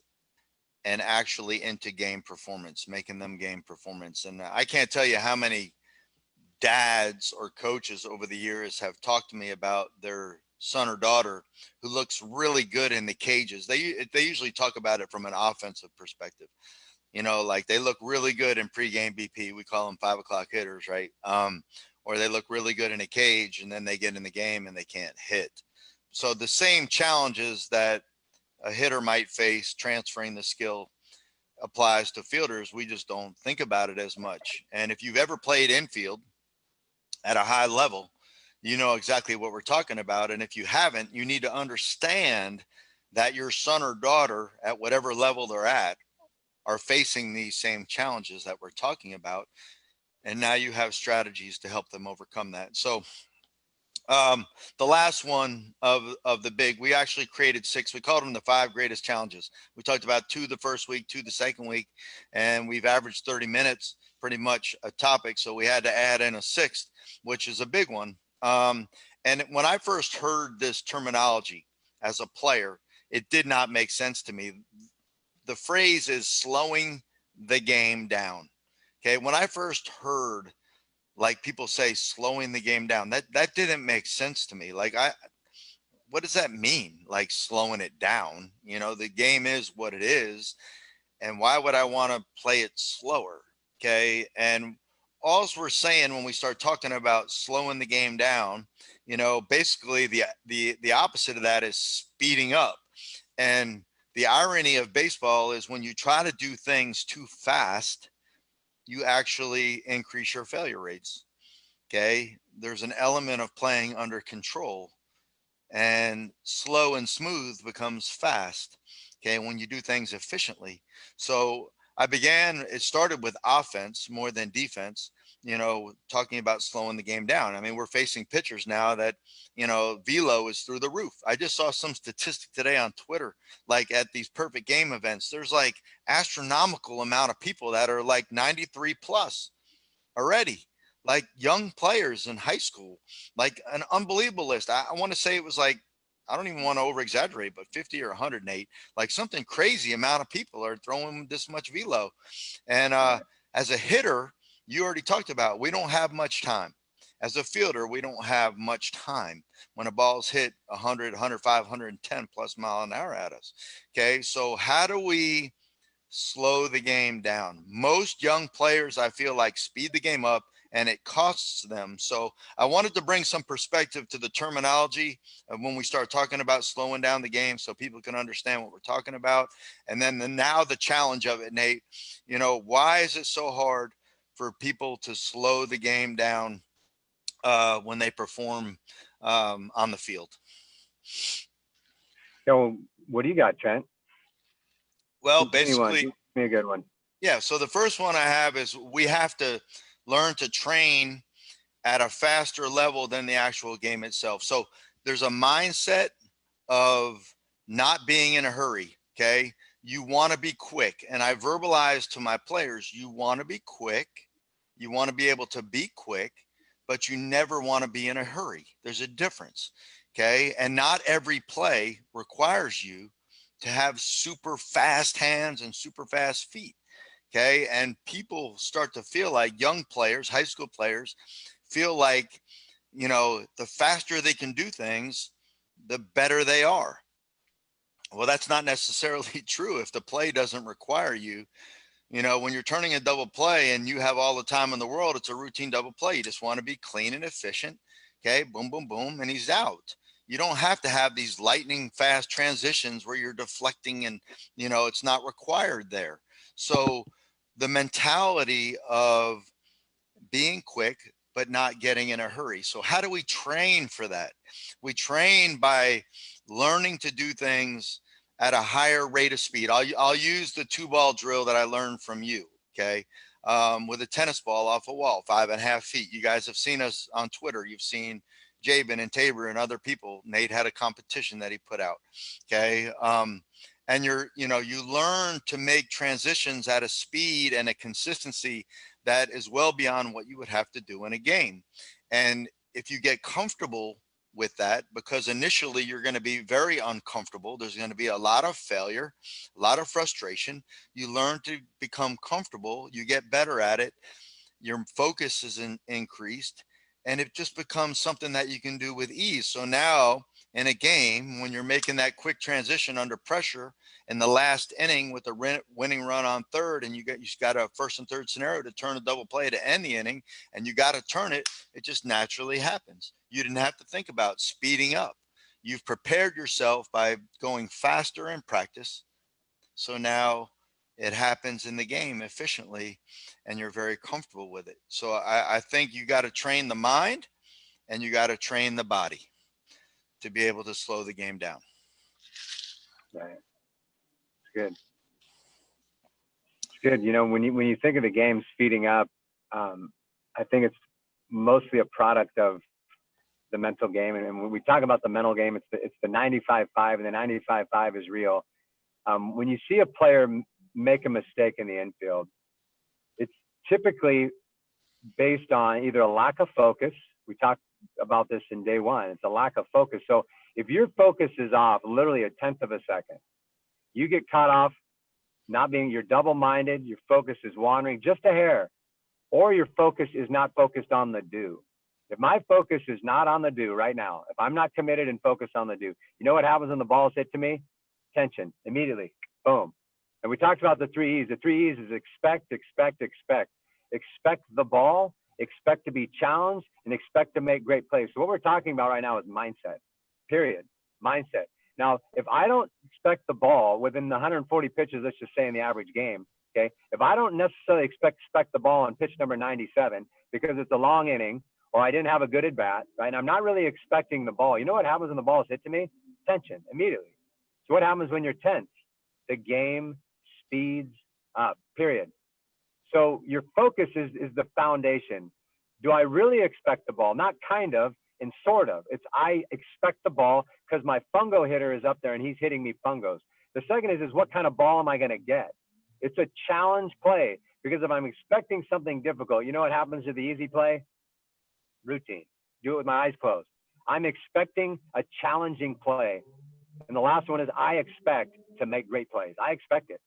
[SPEAKER 1] and actually into game performance, making them game performance. And I can't tell you how many dads or coaches over the years have talked to me about their son or daughter who looks really good in the cages. They usually talk about it from an offensive perspective. Like they look really good in pregame BP. We call them 5 o'clock hitters, right? Or they look really good in a cage and then they get in the game and they can't hit. So the same challenges that a hitter might face transferring the skill applies to fielders. We just don't think about it as much. And if you've ever played infield at a high level, you know exactly what we're talking about. And if you haven't, you need to understand that your son or daughter at whatever level they're at are facing these same challenges that we're talking about. And now you have strategies to help them overcome that. So the last one of the big, we actually created 6. We called them the 5 greatest challenges. We talked about 2 the first week, 2 the second week, and we've averaged 30 minutes pretty much a topic. So we had to add in a 6th, which is a big one. And when I first heard this terminology as a player, it did not make sense to me. The phrase is slowing the game down. Okay. When I first heard like people say slowing the game down, that didn't make sense to me. Like, what does that mean? Like slowing it down, you know, the game is what it is. And why would I want to play it slower? Okay. And all we're saying when we start talking about slowing the game down, you know, basically the opposite of that is speeding up. And the irony of baseball is when you try to do things too fast, you actually increase your failure rates. Okay. There's an element of playing under control, and slow and smooth becomes fast. Okay. When you do things efficiently. So it started with offense more than defense, you know, talking about slowing the game down. I mean, we're facing pitchers now that, you know, velo is through the roof. I just saw some statistic today on Twitter, like at these perfect game events, there's like astronomical amount of people that are like 93 plus already, like young players in high school, like an unbelievable list. I want to say it was like, I don't even want to over exaggerate, but 50 or 108, like something crazy amount of people are throwing this much velo. And as a hitter, you already talked about, we don't have much time. As a fielder, we don't have much time when a ball's hit 100, 105, 110 plus mile an hour at us. Okay. So how do we slow the game down? Most young players, I feel like, speed the game up and it costs them. So I wanted to bring some perspective to the terminology of when we start talking about slowing down the game so people can understand what we're talking about. And then now the challenge of it, Nate, you know, why is it so hard for people to slow the game down when they perform on the field?
[SPEAKER 2] So what do you got, Trent?
[SPEAKER 1] Well,
[SPEAKER 2] Give me one.
[SPEAKER 1] basically,
[SPEAKER 2] Give me a good one.
[SPEAKER 1] yeah. So the first one I have is we have to learn to train at a faster level than the actual game itself. So there's a mindset of not being in a hurry. Okay. You want to be quick. And I verbalize to my players, you want to be quick. You want to be able to be quick, but you never want to be in a hurry. There's a difference. Okay. And not every play requires you to have super fast hands and super fast feet. Okay. And people start to feel like, young players, high school players, feel like, you know, the faster they can do things, the better they are. Well, that's not necessarily true if the play doesn't require you. You know, when you're turning a double play and you have all the time in the world, it's a routine double play. You just want to be clean and efficient. Okay. Boom, boom, boom. And he's out. You don't have to have these lightning fast transitions where you're deflecting and, you know, it's not required there. So the mentality of being quick, but not getting in a hurry. So how do we train for that? We train by learning to do things at a higher rate of speed. I'll use the 2-ball drill that I learned from you. Okay. With a tennis ball off a wall, 5.5 feet. You guys have seen us on Twitter. You've seen Jabin and Tabor and other people. Nate had a competition that he put out. Okay. And you learn to make transitions at a speed and a consistency that is well beyond what you would have to do in a game. And if you get comfortable with that, because initially you're going to be very uncomfortable, there's going to be a lot of failure, a lot of frustration. You learn to become comfortable, you get better at it, your focus is increased, and it just becomes something that you can do with ease. So now in a game, when you're making that quick transition under pressure in the last inning with a winning run on third, and you got a first and third scenario to turn a double play to end the inning, and you got to turn it, it just naturally happens. You didn't have to think about speeding up. You've prepared yourself by going faster in practice. So now it happens in the game efficiently, and you're very comfortable with it. So I think you got to train the mind and you got to train the body to be able to slow the game down.
[SPEAKER 2] Right. Good. good. You know, when you think of the game speeding up, I think it's mostly a product of the mental game. And when we talk about the mental game, it's the 95-5, and the 95-5 is real. When you see a player make a mistake in the infield, it's typically based on either a lack of focus. We talked about this in day one. It's a lack of focus. So if your focus is off literally a tenth of a second, you get caught off you're double-minded, your focus is wandering just a hair, or your focus is not focused on the do. If my focus is not on the do right now, if I'm not committed and focused on the do, you know what happens when the ball is hit to me? Tension, immediately, boom. And we talked about the 3 E's. The 3 E's is expect, expect, expect. Expect the ball, expect to be challenged, and expect to make great plays. So what we're talking about right now is mindset, period, mindset. Now, if I don't expect the ball within the 140 pitches, let's just say in the average game, okay, if I don't necessarily expect the ball on pitch number 97 because it's a long inning or I didn't have a good at bat, right, and I'm not really expecting the ball, you know what happens when the ball is hit to me? Tension, immediately. So what happens when you're tense? The game speeds up, period. So your focus is the foundation. Do I really expect the ball? Not kind of, and sort of. It's I expect the ball because my fungo hitter is up there and he's hitting me fungos. The second is what kind of ball am I going to get? It's a challenge play, because if I'm expecting something difficult, you know what happens to the easy play? Routine. Do it with my eyes closed. I'm expecting a challenging play. And the last one is I expect to make great plays. I expect it.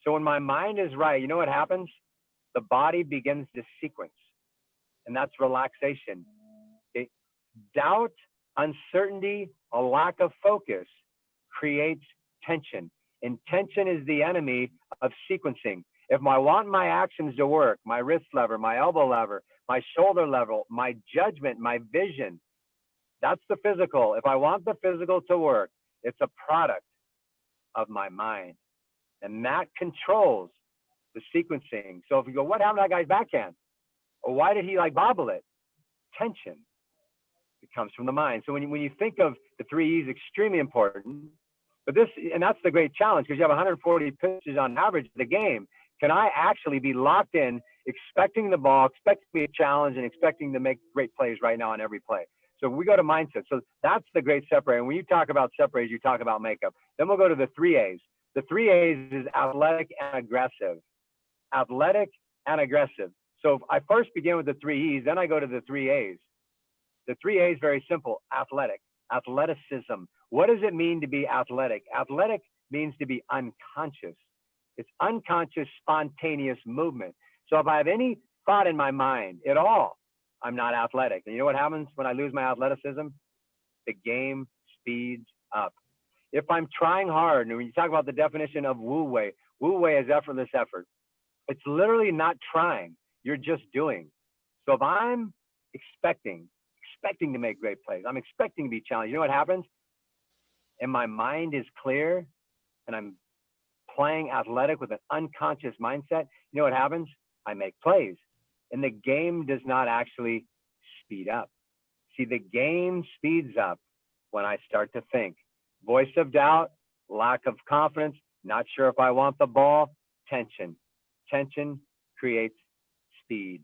[SPEAKER 2] So when my mind is right, you know what happens? The body begins to sequence, and that's relaxation. Doubt, uncertainty, a lack of focus creates tension. And tension is the enemy of sequencing. If I want my actions to work, my wrist lever, my elbow lever, my shoulder level, my judgment, my vision, that's the physical. If I want the physical to work, it's a product of my mind. And that controls the sequencing. So if you go, what happened to that guy's backhand? Or why did he bobble it? Tension. It comes from the mind. So when you think of the 3 E's, extremely important. But that's the great challenge, because you have 140 pitches on average in the game. Can I actually be locked in, expecting the ball, expecting to be a challenge, and expecting to make great plays right now on every play? So we go to mindset. So that's the great separator. And when you talk about separators, you talk about makeup. Then we'll go to the 3 A's. The 3 A's is athletic and aggressive. Athletic and aggressive. So if I first begin with the 3 E's, then I go to the 3 A's. The 3 A's very simple. Athletic, athleticism. What does it mean to be athletic? Athletic means to be unconscious. It's unconscious, spontaneous movement. So if I have any thought in my mind at all, I'm not athletic. And you know what happens when I lose my athleticism? The game speeds up. If I'm trying hard, and when you talk about the definition of Wu Wei is effortless effort. It's literally not trying. You're just doing. So if I'm expecting to make great plays, I'm expecting to be challenged, you know what happens? And my mind is clear and I'm playing athletic with an unconscious mindset, you know what happens? I make plays. And the game does not actually speed up. See, the game speeds up when I start to think. Voice of doubt, lack of confidence, not sure if I want the ball, tension. Tension creates speed.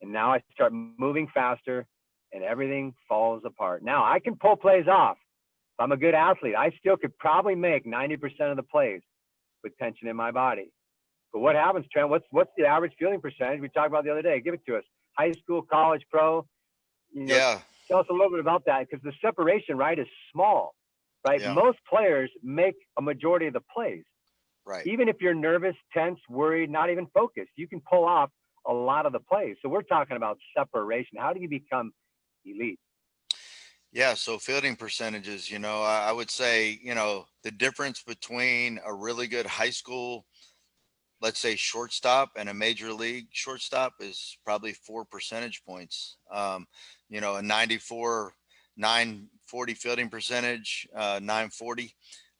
[SPEAKER 2] And now I start moving faster and everything falls apart. Now I can pull plays off. If I'm a good athlete, I still could probably make 90% of the plays with tension in my body. But what happens, Trent? What's the average fielding percentage we talked about the other day? Give it to us. High school, college, pro. Tell us a little bit about that, because the separation, right, is small, right? Yeah. Most players make a majority of the plays.
[SPEAKER 1] Right.
[SPEAKER 2] Even if you're nervous, tense, worried, not even focused, you can pull off a lot of the plays. So we're talking about separation. How do you become elite?
[SPEAKER 1] Yeah. So fielding percentages, I would say, the difference between a really good high school, let's say shortstop, and a major league shortstop is probably 4 percentage points. A 940 fielding percentage, 940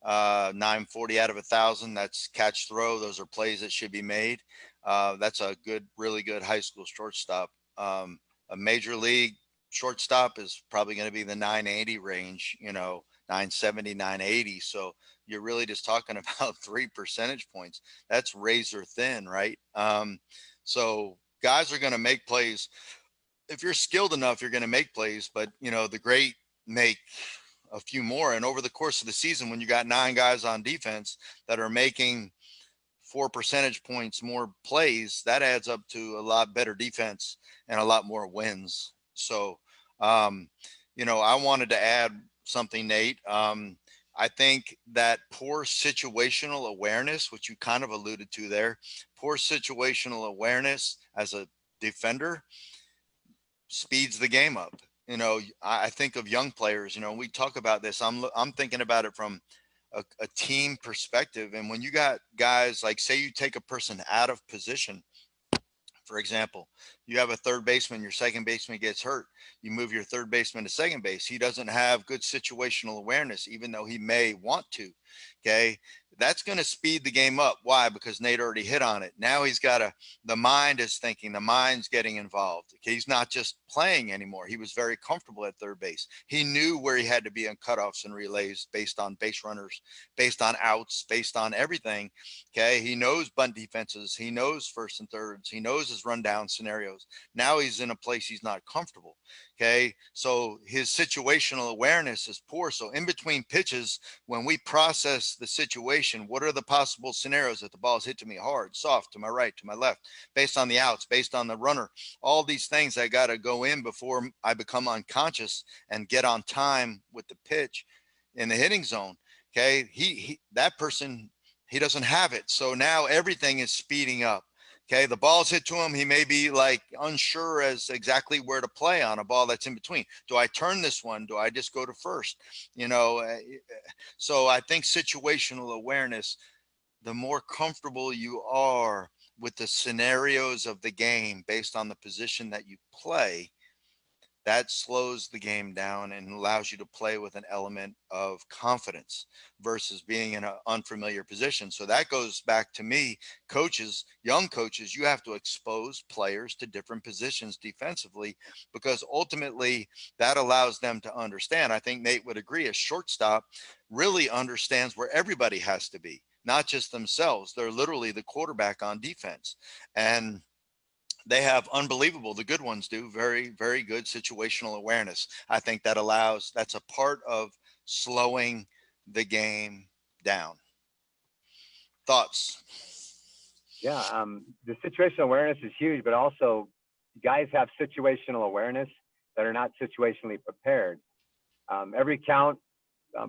[SPEAKER 1] out of 1,000. That's catch throw. Those are plays that should be made. That's a really good high school shortstop. A major league shortstop is probably going to be the 980 range, 970, 980. So, you're really just talking about 3 percentage points. That's razor thin, right? So guys are going to make plays. If you're skilled enough, you're going to make plays, but you know, the great make a few more. And over the course of the season, when you got 9 guys on defense that are making 4 percentage points more plays, that adds up to a lot better defense and a lot more wins. So, you know, I wanted to add something, Nate. I think that poor situational awareness, which you kind of alluded to there, poor situational awareness as a defender speeds the game up. You know, I think of young players, you know, we talk about this. I'm thinking about it from a team perspective. And when you got guys like, say you take a person out of position, for example, you have a third baseman, your second baseman gets hurt. You move your third baseman to second base. He doesn't have good situational awareness, even though he may want to. Okay. That's going to speed the game up. Why? Because Nate already hit on it. Now he's got the mind is thinking, the mind's getting involved. Okay. He's not just playing anymore. He was very comfortable at third base. He knew where he had to be on cutoffs and relays based on base runners, based on outs, based on everything. Okay. He knows bunt defenses. He knows first and thirds. He knows his rundown scenarios. Now he's in a place he's not comfortable. Okay. So his situational awareness is poor. So in between pitches, when we process the situation, what are the possible scenarios that the ball is hit to me hard, soft, to my right, to my left, based on the outs, based on the runner, all these things I got to go in before I become unconscious and get on time with the pitch in the hitting zone. Okay. That person, he doesn't have it. So now everything is speeding up. Okay, the ball's hit to him. He may be like unsure as exactly where to play on a ball that's in between. Do I turn this one? Do I just go to first? You know, so I think situational awareness, the more comfortable you are with the scenarios of the game based on the position that you play, that slows the game down and allows you to play with an element of confidence versus being in an unfamiliar position. So that goes back to me, coaches, young coaches, you have to expose players to different positions defensively, because ultimately that allows them to understand. I think Nate would agree, a shortstop really understands where everybody has to be, not just themselves. They're literally the quarterback on defense. And they have unbelievable, the good ones do, very, very good situational awareness. I think that's a part of slowing the game down. Thoughts?
[SPEAKER 2] Yeah, the situational awareness is huge, but also guys have situational awareness that are not situationally prepared. Every count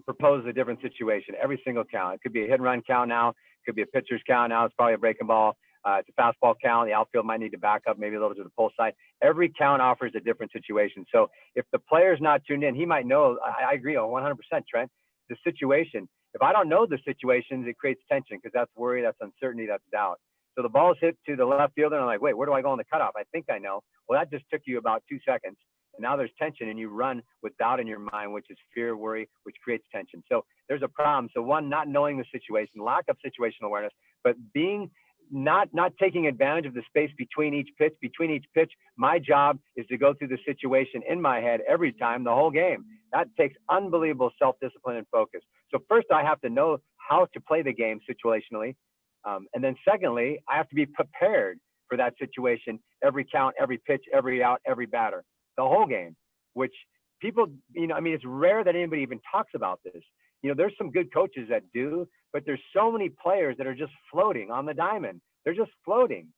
[SPEAKER 2] proposes a different situation, every single count. It could be a hit and run count now, it could be a pitcher's count now, it's probably a breaking ball. It's a fastball count. The outfield might need to back up maybe a little to the pull side. Every count offers a different situation. So if the player's not tuned in, he might know. I agree on 100%, Trent. The situation. If I don't know the situations, it creates tension because that's worry, that's uncertainty, that's doubt. So the ball's hit to the left fielder, and I'm like, wait, where do I go on the cutoff? I think I know. Well, that just took you about 2 seconds. And now there's tension, and you run with doubt in your mind, which is fear, worry, which creates tension. So there's a problem. So one, not knowing the situation, lack of situational awareness, but being not taking advantage of the space between each pitch. My job is to go through the situation in my head every time, the whole game. That takes unbelievable self-discipline and focus. So first I have to know how to play the game situationally. And then secondly, I have to be prepared for that situation, every count, every pitch, every out, every batter, the whole game, which people, it's rare that anybody even talks about this. There's some good coaches that do, but there's so many players that are just floating on the diamond. They're just floating.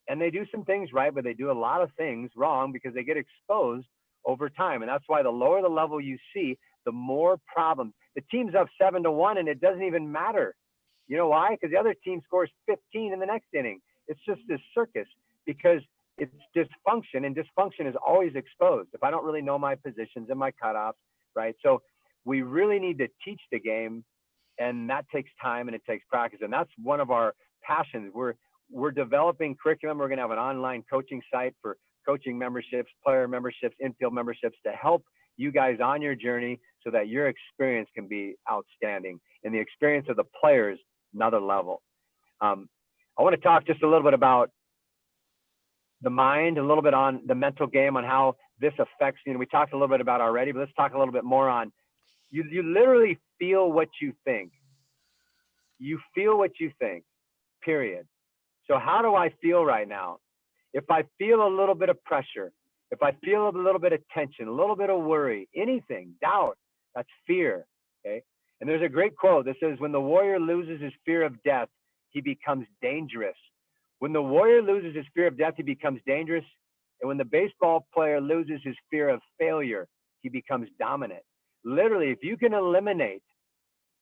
[SPEAKER 2] And they do some things right, but they do a lot of things wrong because they get exposed over time. And that's why the lower the level you see, the more problems. The team's up 7-1 and it doesn't even matter. You know why? Because the other team scores 15 in the next inning. It's just this circus because it's dysfunction, and dysfunction is always exposed if I don't really know my positions and my cutoffs, right? So we really need to teach the game, and that takes time and it takes practice. And that's one of our passions. We're developing curriculum. We're going to have an online coaching site for coaching memberships, player memberships, infield memberships to help you guys on your journey so that your experience can be outstanding and the experience of the players another level. I want to talk just a little bit about the mind, a little bit on the mental game, on how this affects, we talked a little bit about already, but let's talk a little bit more on, you literally feel what you think. You feel what you think, period. So how do I feel right now? If I feel a little bit of pressure, if I feel a little bit of tension, a little bit of worry, anything, doubt, that's fear. Okay. And there's a great quote that says, when the warrior loses his fear of death, he becomes dangerous. When the warrior loses his fear of death, he becomes dangerous. And when the baseball player loses his fear of failure, he becomes dominant. Literally, if you can eliminate,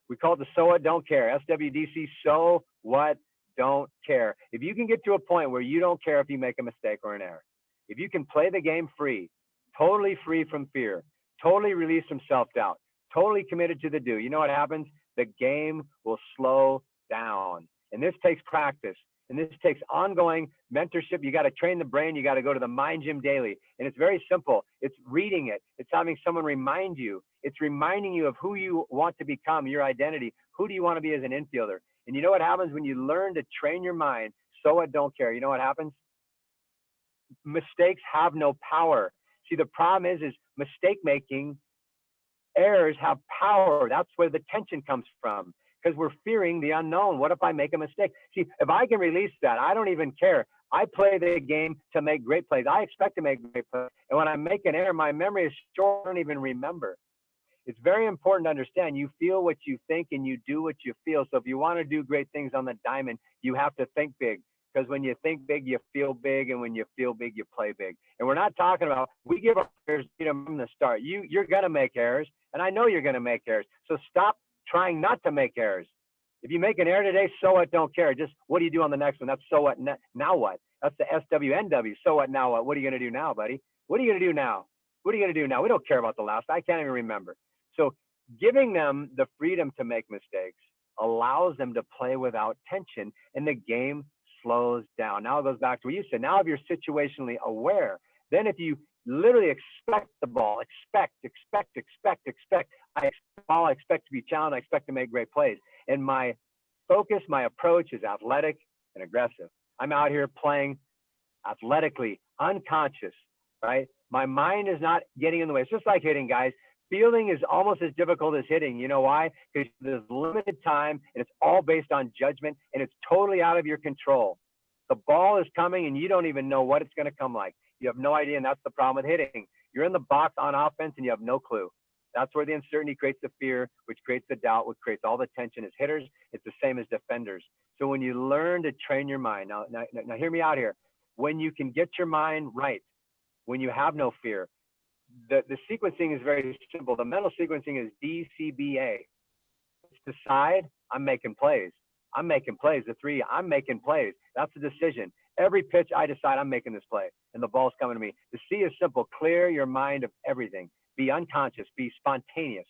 [SPEAKER 2] we call it the so what, don't care, SWDC, so what, don't care. If you can get to a point where you don't care if you make a mistake or an error, if you can play the game free, totally free from fear, totally released from self-doubt, totally committed to the do, you know what happens? The game will slow down. And this takes practice. And this takes ongoing mentorship. You got to train the brain. You got to go to the mind gym daily. And it's very simple. It's reading it. It's having someone remind you. It's reminding you of who you want to become, your identity. Who do you want to be as an infielder? And you know what happens when you learn to train your mind? So what, don't care. You know what happens? Mistakes have no power. See, the problem is mistake making, errors have power. That's where the tension comes from, because we're fearing the unknown. What if I make a mistake? See, if I can release that, I don't even care. I play the game to make great plays. I expect to make great plays. And when I make an error, my memory is short. I don't even remember. It's very important to understand you feel what you think and you do what you feel. So if you want to do great things on the diamond, you have to think big. Because when you think big, you feel big. And when you feel big, you play big. And we're not talking about, we give our players freedom from the start. You're going to make errors. And I know you're going to make errors. So stop trying not to make errors. If you make an error today, so what, don't care. Just what do you do on the next one? That's so what, now what? That's the SWNW. So what, now what? What are you going to do now, buddy? What are you going to do now? What are you going to do now? We don't care about the last. I can't even remember. So giving them the freedom to make mistakes allows them to play without tension, and the game slows down. Now it goes back to what you said. Now if you're situationally aware, then if you literally expect the ball, expect. I expect to be challenged. I expect to make great plays. And my focus, my approach is athletic and aggressive. I'm out here playing athletically, unconscious, right? My mind is not getting in the way. It's just like hitting, guys. Fielding is almost as difficult as hitting. You know why? Because there's limited time, and it's all based on judgment, and it's totally out of your control. The ball is coming, and you don't even know what it's going to come like. You have no idea, and that's the problem with hitting. You're in the box on offense, and you have no clue. That's where the uncertainty creates the fear, which creates the doubt, which creates all the tension. As hitters, it's the same as defenders. So when you learn to train your mind, now hear me out here. When you can get your mind right, when you have no fear, the sequencing is very simple. The mental sequencing is DCBA. It's decide, I'm making plays. I'm making plays. The three, I'm making plays. That's the decision. Every pitch, I decide I'm making this play, and the ball's coming to me. The C is simple. Clear your mind of everything. Be unconscious. Be spontaneous.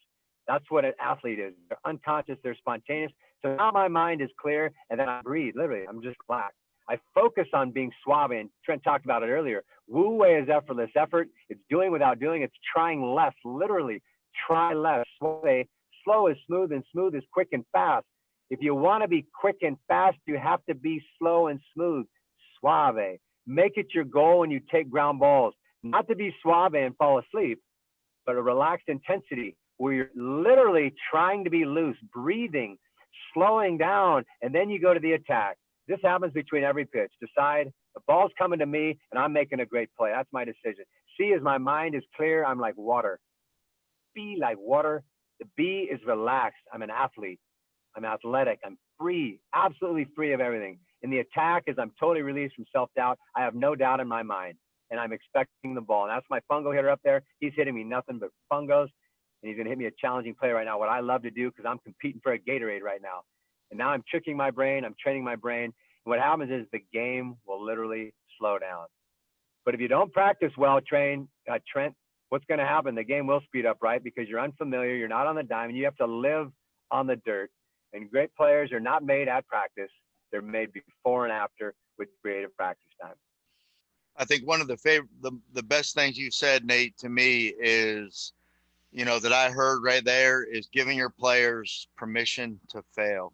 [SPEAKER 2] That's what an athlete is. They're unconscious. They're spontaneous. So now my mind is clear, and then I breathe. Literally, I'm just relaxed. I focus on being suave, and Trent talked about it earlier. Wu Wei is effortless effort. It's doing without doing. It's trying less. Literally, try less. Suave, slow is smooth, and smooth is quick and fast. If you want to be quick and fast, you have to be slow and smooth. Suave. Make it your goal when you take ground balls. Not to be suave and fall asleep, but a relaxed intensity where you're literally trying to be loose, breathing, slowing down, and then you go to the attack. This happens between every pitch. Decide, the ball's coming to me, and I'm making a great play. That's my decision. C is my mind is clear. I'm like water. B like water. The B is relaxed. I'm an athlete. I'm athletic. I'm free, absolutely free of everything. And the attack is I'm totally released from self-doubt. I have no doubt in my mind, and I'm expecting the ball. And that's my fungo hitter up there. He's hitting me nothing but fungos, and he's going to hit me a challenging play right now, what I love to do because I'm competing for a Gatorade right now. And now I'm tricking my brain. I'm training my brain. And what happens is the game will literally slow down. But if you don't practice well, Trent, what's going to happen? The game will speed up, right? Because you're unfamiliar. You're not on the diamond. You have to live on the dirt. And great players are not made at practice. They're made before and after with creative practice time.
[SPEAKER 1] I think one of the best things you said, Nate, to me is, that I heard right there is giving your players permission to fail.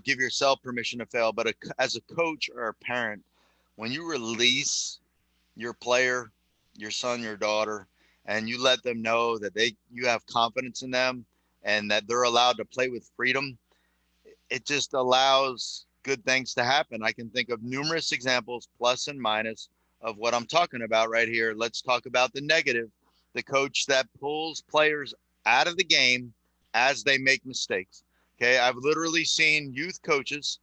[SPEAKER 1] Give yourself permission to fail. But as a coach or a parent, when you release your player, your son, your daughter, and you let them know that you have confidence in them and that they're allowed to play with freedom, it just allows good things to happen. I can think of numerous examples, plus and minus, of what I'm talking about right here. Let's talk about the negative. The coach that pulls players out of the game as they make mistakes. Okay. I've literally seen youth coaches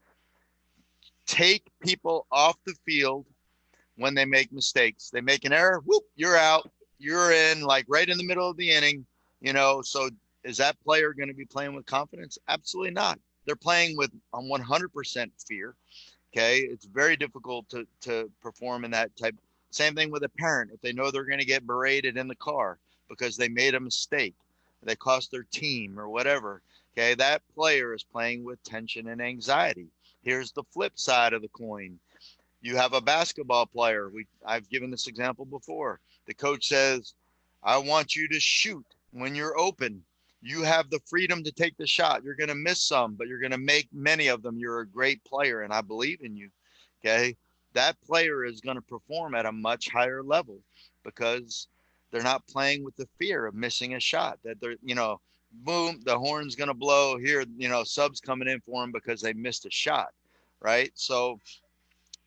[SPEAKER 1] take people off the field when they make mistakes. They make an error, whoop, you're out. You're in, like right in the middle of the inning, you know. So is that player going to be playing with confidence? Absolutely not. They're playing with 100% fear. Okay. It's very difficult to perform in that type. Same thing with a parent. If they know they're going to get berated in the car because they made a mistake, they cost their team or whatever. Okay. That player is playing with tension and anxiety. Here's the flip side of the coin. You have a basketball player. I've given this example before. The coach says, I want you to shoot when you're open. You have the freedom to take the shot. You're going to miss some, but you're going to make many of them. You're a great player, and I believe in you. Okay. That player is going to perform at a much higher level because they're not playing with the fear of missing a shot. That they're, you know, boom, the horn's going to blow here, you know, subs coming in for them because they missed a shot. Right. So,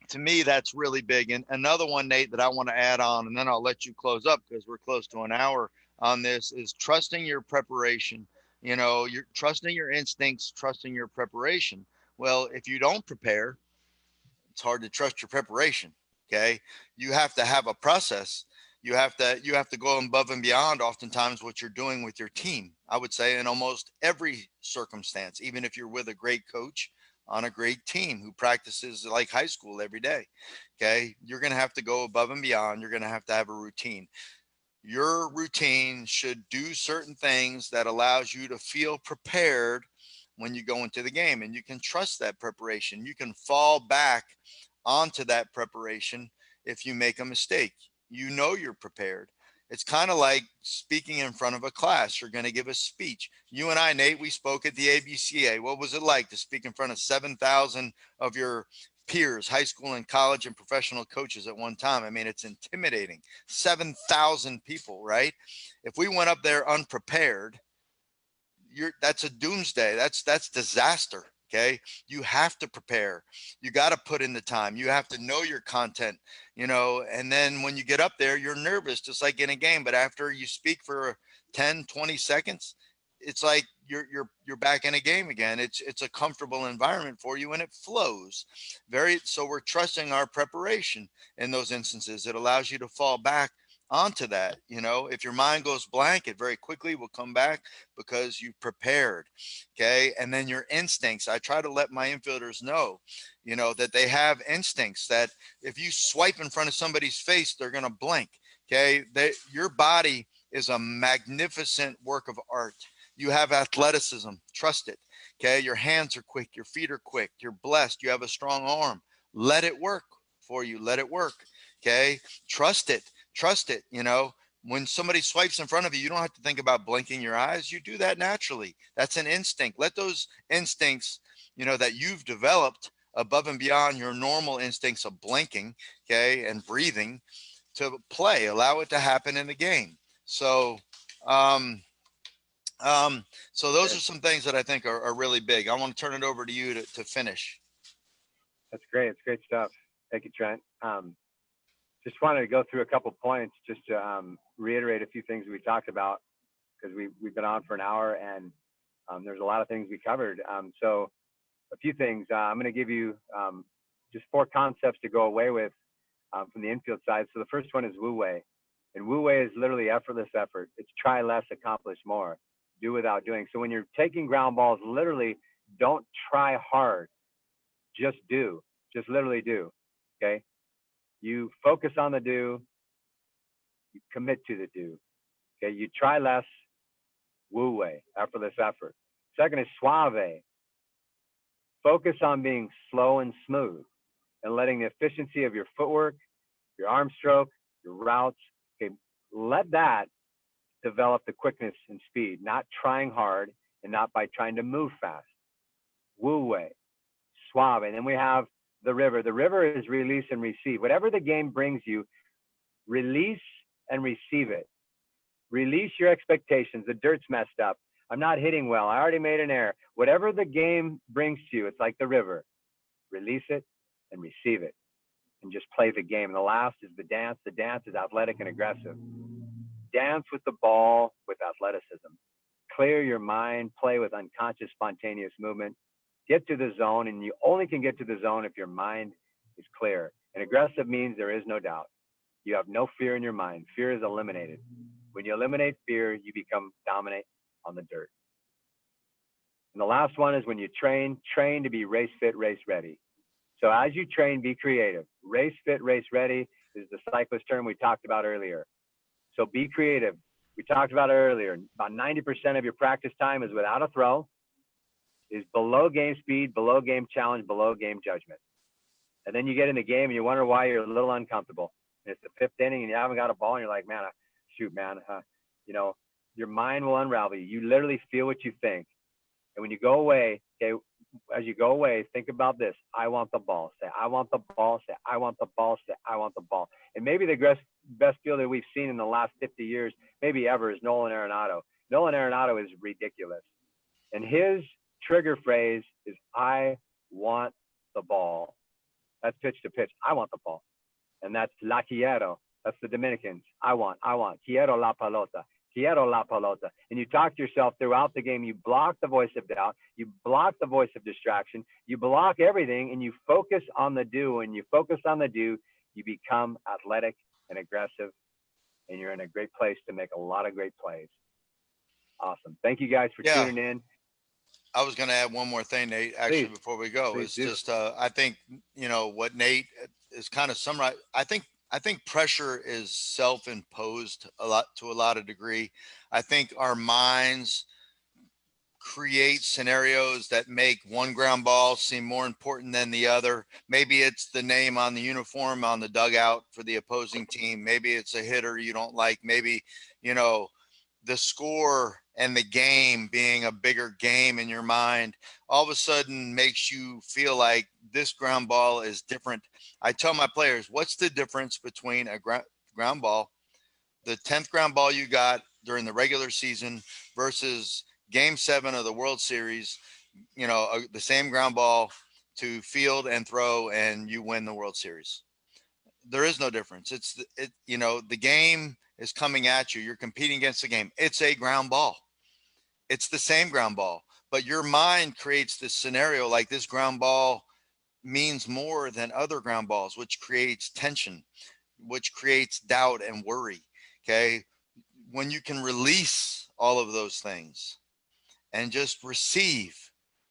[SPEAKER 1] to me, that's really big. And another one, Nate, that I want to add on, and then I'll let you close up because we're close to an hour on this, is trusting your preparation. You know, you're trusting your instincts, trusting your preparation. Well, if you don't prepare, it's hard to trust your preparation. Okay. You have to have a process. You have to go above and beyond oftentimes what you're doing with your team. I would say in almost every circumstance, even if you're with a great coach on a great team who practices like high school every day. Okay. You're going to have to go above and beyond. You're going to have a routine. Your routine should do certain things that allows you to feel prepared when you go into the game, and you can trust that preparation. You can fall back onto that preparation. If you make a mistake, you know you're prepared. It's kind of like speaking in front of a class. You're going to give a speech. You and I, Nate, we spoke at the ABCA. What was it like to speak in front of 7,000 of your peers, high school and college and professional coaches at one time? I mean, it's intimidating. 7,000 people, right? If we went up there unprepared, that's a doomsday. That's disaster. Okay. You have to prepare. You got to put in the time. You have to know your content, you know, and then when you get up there, you're nervous, just like in a game. But after you speak for 10, 20 seconds, it's like you're back in a game again. It's a comfortable environment for you and it flows. So we're trusting our preparation in those instances. It allows you to fall back onto that. You know, if your mind goes blank, it very quickly will come back because you prepared. Okay. And then your instincts. I try to let my infielders know, you know, that they have instincts that if you swipe in front of somebody's face, they're going to blink. Okay. Your body is a magnificent work of art. You have athleticism. Trust it. Okay. Your hands are quick. Your feet are quick. You're blessed. You have a strong arm. Let it work for you. Let it work. Okay. Trust it. Trust it. You know, when somebody swipes in front of you, you don't have to think about blinking your eyes. You do that naturally. That's an instinct. Let those instincts, you know, that you've developed above and beyond your normal instincts of blinking, okay, and breathing, to play. Allow it to happen in the game. So, um, so those are some things that I think are really big. I want to turn it over to you to finish.
[SPEAKER 2] That's great. It's great stuff. Thank you, Trent. Just wanted to go through a couple points just to reiterate a few things we talked about, because we've been on for an hour and there's a lot of things we covered. So a few things. I'm going to give you just 4 concepts to go away with from the infield side. So the first one is Wu Wei. And Wu Wei is literally effortless effort. It's try less, accomplish more, do without doing. So when you're taking ground balls, literally don't try hard, just do, just literally do. Okay. You focus on the do, you commit to the do. Okay. You try less, Wu Wei, effortless effort. Second is Suave. Focus on being slow and smooth and letting the efficiency of your footwork, your arm stroke, your routes, okay, let that develop the quickness and speed, not trying hard and not by trying to move fast. Wu Wei, Suave. And then we have the river. The river is release and receive. Whatever the game brings you, release and receive it. Release your expectations. The dirt's messed up. I'm not hitting well. I already made an error. Whatever the game brings to you, it's like the river. Release it and receive it and just play the game. And the last is the dance. The dance is athletic and aggressive. Dance with the ball with athleticism. Clear your mind, play with unconscious, spontaneous movement. Get to the zone, and you only can get to the zone if your mind is clear. And aggressive means there is no doubt. You have no fear in your mind. Fear is eliminated. When you eliminate fear, you become dominant on the dirt. And the last one is when you train to be race fit, race ready. So as you train, be creative. Race fit, race ready is the cyclist term we talked about earlier. So be creative. We talked about it earlier. About 90% of your practice time is without a throw, is below game speed, below game challenge, below game judgment. And then you get in the game and you wonder why you're a little uncomfortable. And it's the fifth inning and you haven't got a ball and you're like, man, you know, your mind will unravel you. You literally feel what you think. And when you go away, okay, as you go away, think about this. I want the ball. Say, I want the ball. Say, I want the ball. Say, I want the ball. And maybe the best fielder we've seen in the last 50 years, maybe ever, is Nolan Arenado. Nolan Arenado is ridiculous. And his trigger phrase is, I want the ball. That's pitch to pitch. I want the ball. And that's la quiero. That's the Dominicans. I want. Quiero la pelota. Quiero la pelota. And you talk to yourself throughout the game. You block the voice of doubt. You block the voice of distraction. You block everything and you focus on the do. And you focus on the do, you become athletic and aggressive. And you're in a great place to make a lot of great plays. Awesome. Thank you guys for tuning in.
[SPEAKER 1] I was going to add one more thing, Nate, actually, before we go. It's just, I think, you know, what Nate is kind of summarized. I think pressure is self-imposed to a lot of degree. I think our minds create scenarios that make one ground ball seem more important than the other. Maybe it's the name on the uniform on the dugout for the opposing team. Maybe it's a hitter you don't like. Maybe, you know, the score and the game being a bigger game in your mind all of a sudden makes you feel like this ground ball is different. I tell my players, what's the difference between a ground ball, the 10th ground ball you got during the regular season versus game 7 of the World Series, you know, the same ground ball to field and throw and you win the World Series? There is no difference. You know, the game is coming at you. You're competing against the game. It's a ground ball. It's the same ground ball, but your mind creates this scenario like this ground ball means more than other ground balls, which creates tension, which creates doubt and worry. Okay. When you can release all of those things and just receive,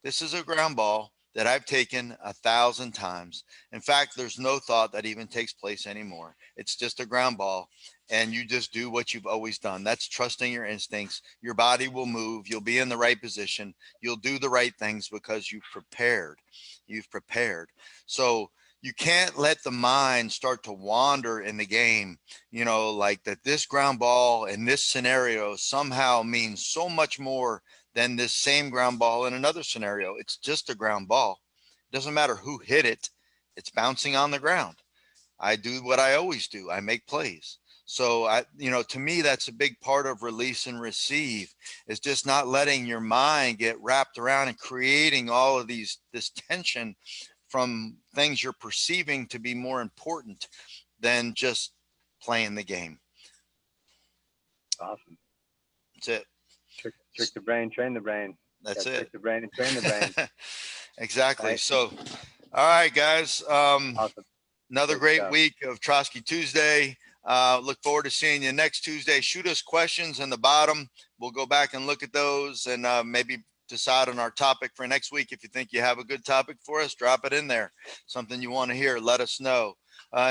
[SPEAKER 1] this is a ground ball that I've taken 1,000 times. In fact, there's no thought that even takes place anymore. It's just a ground ball. And you just do what you've always done. That's trusting your instincts. Your body will move. You'll be in the right position. You'll do the right things because you've prepared. You've prepared. So you can't let the mind start to wander in the game, you know, like that this ground ball in this scenario somehow means so much more than this same ground ball in another scenario. It's just a ground ball. It doesn't matter who hit it. It's bouncing on the ground. I do what I always do. I make plays. So you know, to me, that's a big part of release and receive, is just not letting your mind get wrapped around and creating all of this tension from things you're perceiving to be more important than just playing the game.
[SPEAKER 2] Awesome.
[SPEAKER 1] That's it.
[SPEAKER 2] Trick the brain, train the brain.
[SPEAKER 1] That's it.
[SPEAKER 2] Trick the brain and train the brain.
[SPEAKER 1] Exactly.
[SPEAKER 2] Right.
[SPEAKER 1] So, all right, guys.
[SPEAKER 2] Awesome.
[SPEAKER 1] Another great week of Trosky Tuesday. Look forward to seeing you next Tuesday. Shoot us questions in the bottom. We'll go back and look at those and maybe decide on our topic for next week. If you think you have a good topic for us, drop it in there. Something you want to hear, let us know.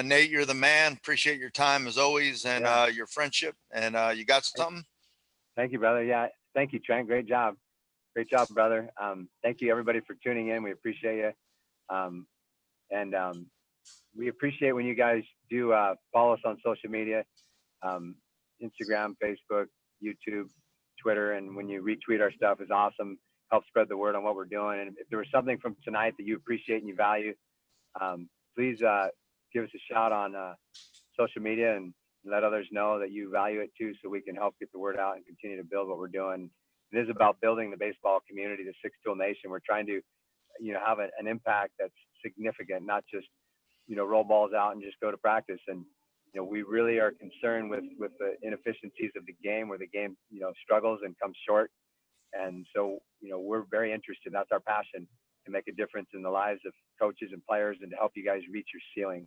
[SPEAKER 1] Nate, you're the man. Appreciate your time as always and your friendship. And you got something?
[SPEAKER 2] Thank you, brother. Yeah. Thank you, Trent. Great job. Great job, brother. Thank you, everybody, for tuning in. We appreciate you. We appreciate when you guys do follow us on social media, Instagram, Facebook, YouTube, Twitter, and when you retweet our stuff is awesome. Help spread the word on what we're doing. And if there was something from tonight that you appreciate and you value, please give us a shout on social media and let others know that you value it too, so we can help get the word out and continue to build what we're doing It is about building the baseball community, the six tool nation. We're trying to, have an impact that's significant, not just, roll balls out and just go to practice. And, we really are concerned with the inefficiencies of the game, where the game, struggles and comes short. And so, we're very interested. That's our passion, to make a difference in the lives of coaches and players and to help you guys reach your ceiling.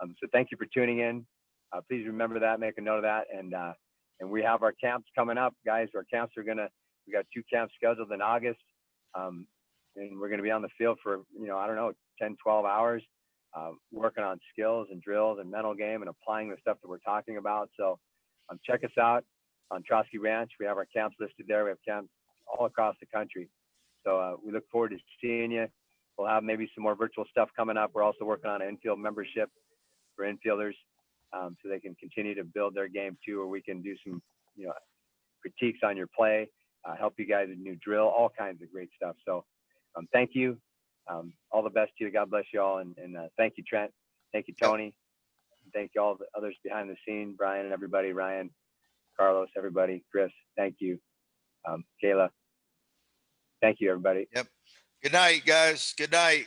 [SPEAKER 2] So thank you for tuning in. Please remember that, make a note of that. And we have our camps coming up, guys. Our camps we got 2 camps scheduled in August. And we're going to be on the field for, 10, 12 hours, working on skills and drills and mental game and applying the stuff that we're talking about. So check us out on Trosky Ranch. We have our camps listed there. We have camps all across the country. So we look forward to seeing you. We'll have maybe some more virtual stuff coming up. We're also working on an infield membership for infielders, so they can continue to build their game too, or we can do some, critiques on your play, help you guys with new drill, all kinds of great stuff. So thank you. All the best to you. God bless you all. And thank you, Trent. Thank you, Tony. Thank you all the others behind the scene, Brian and everybody, Ryan, Carlos, everybody, Chris, thank you. Kayla. Thank you, everybody.
[SPEAKER 1] Yep. Good night, guys. Good night.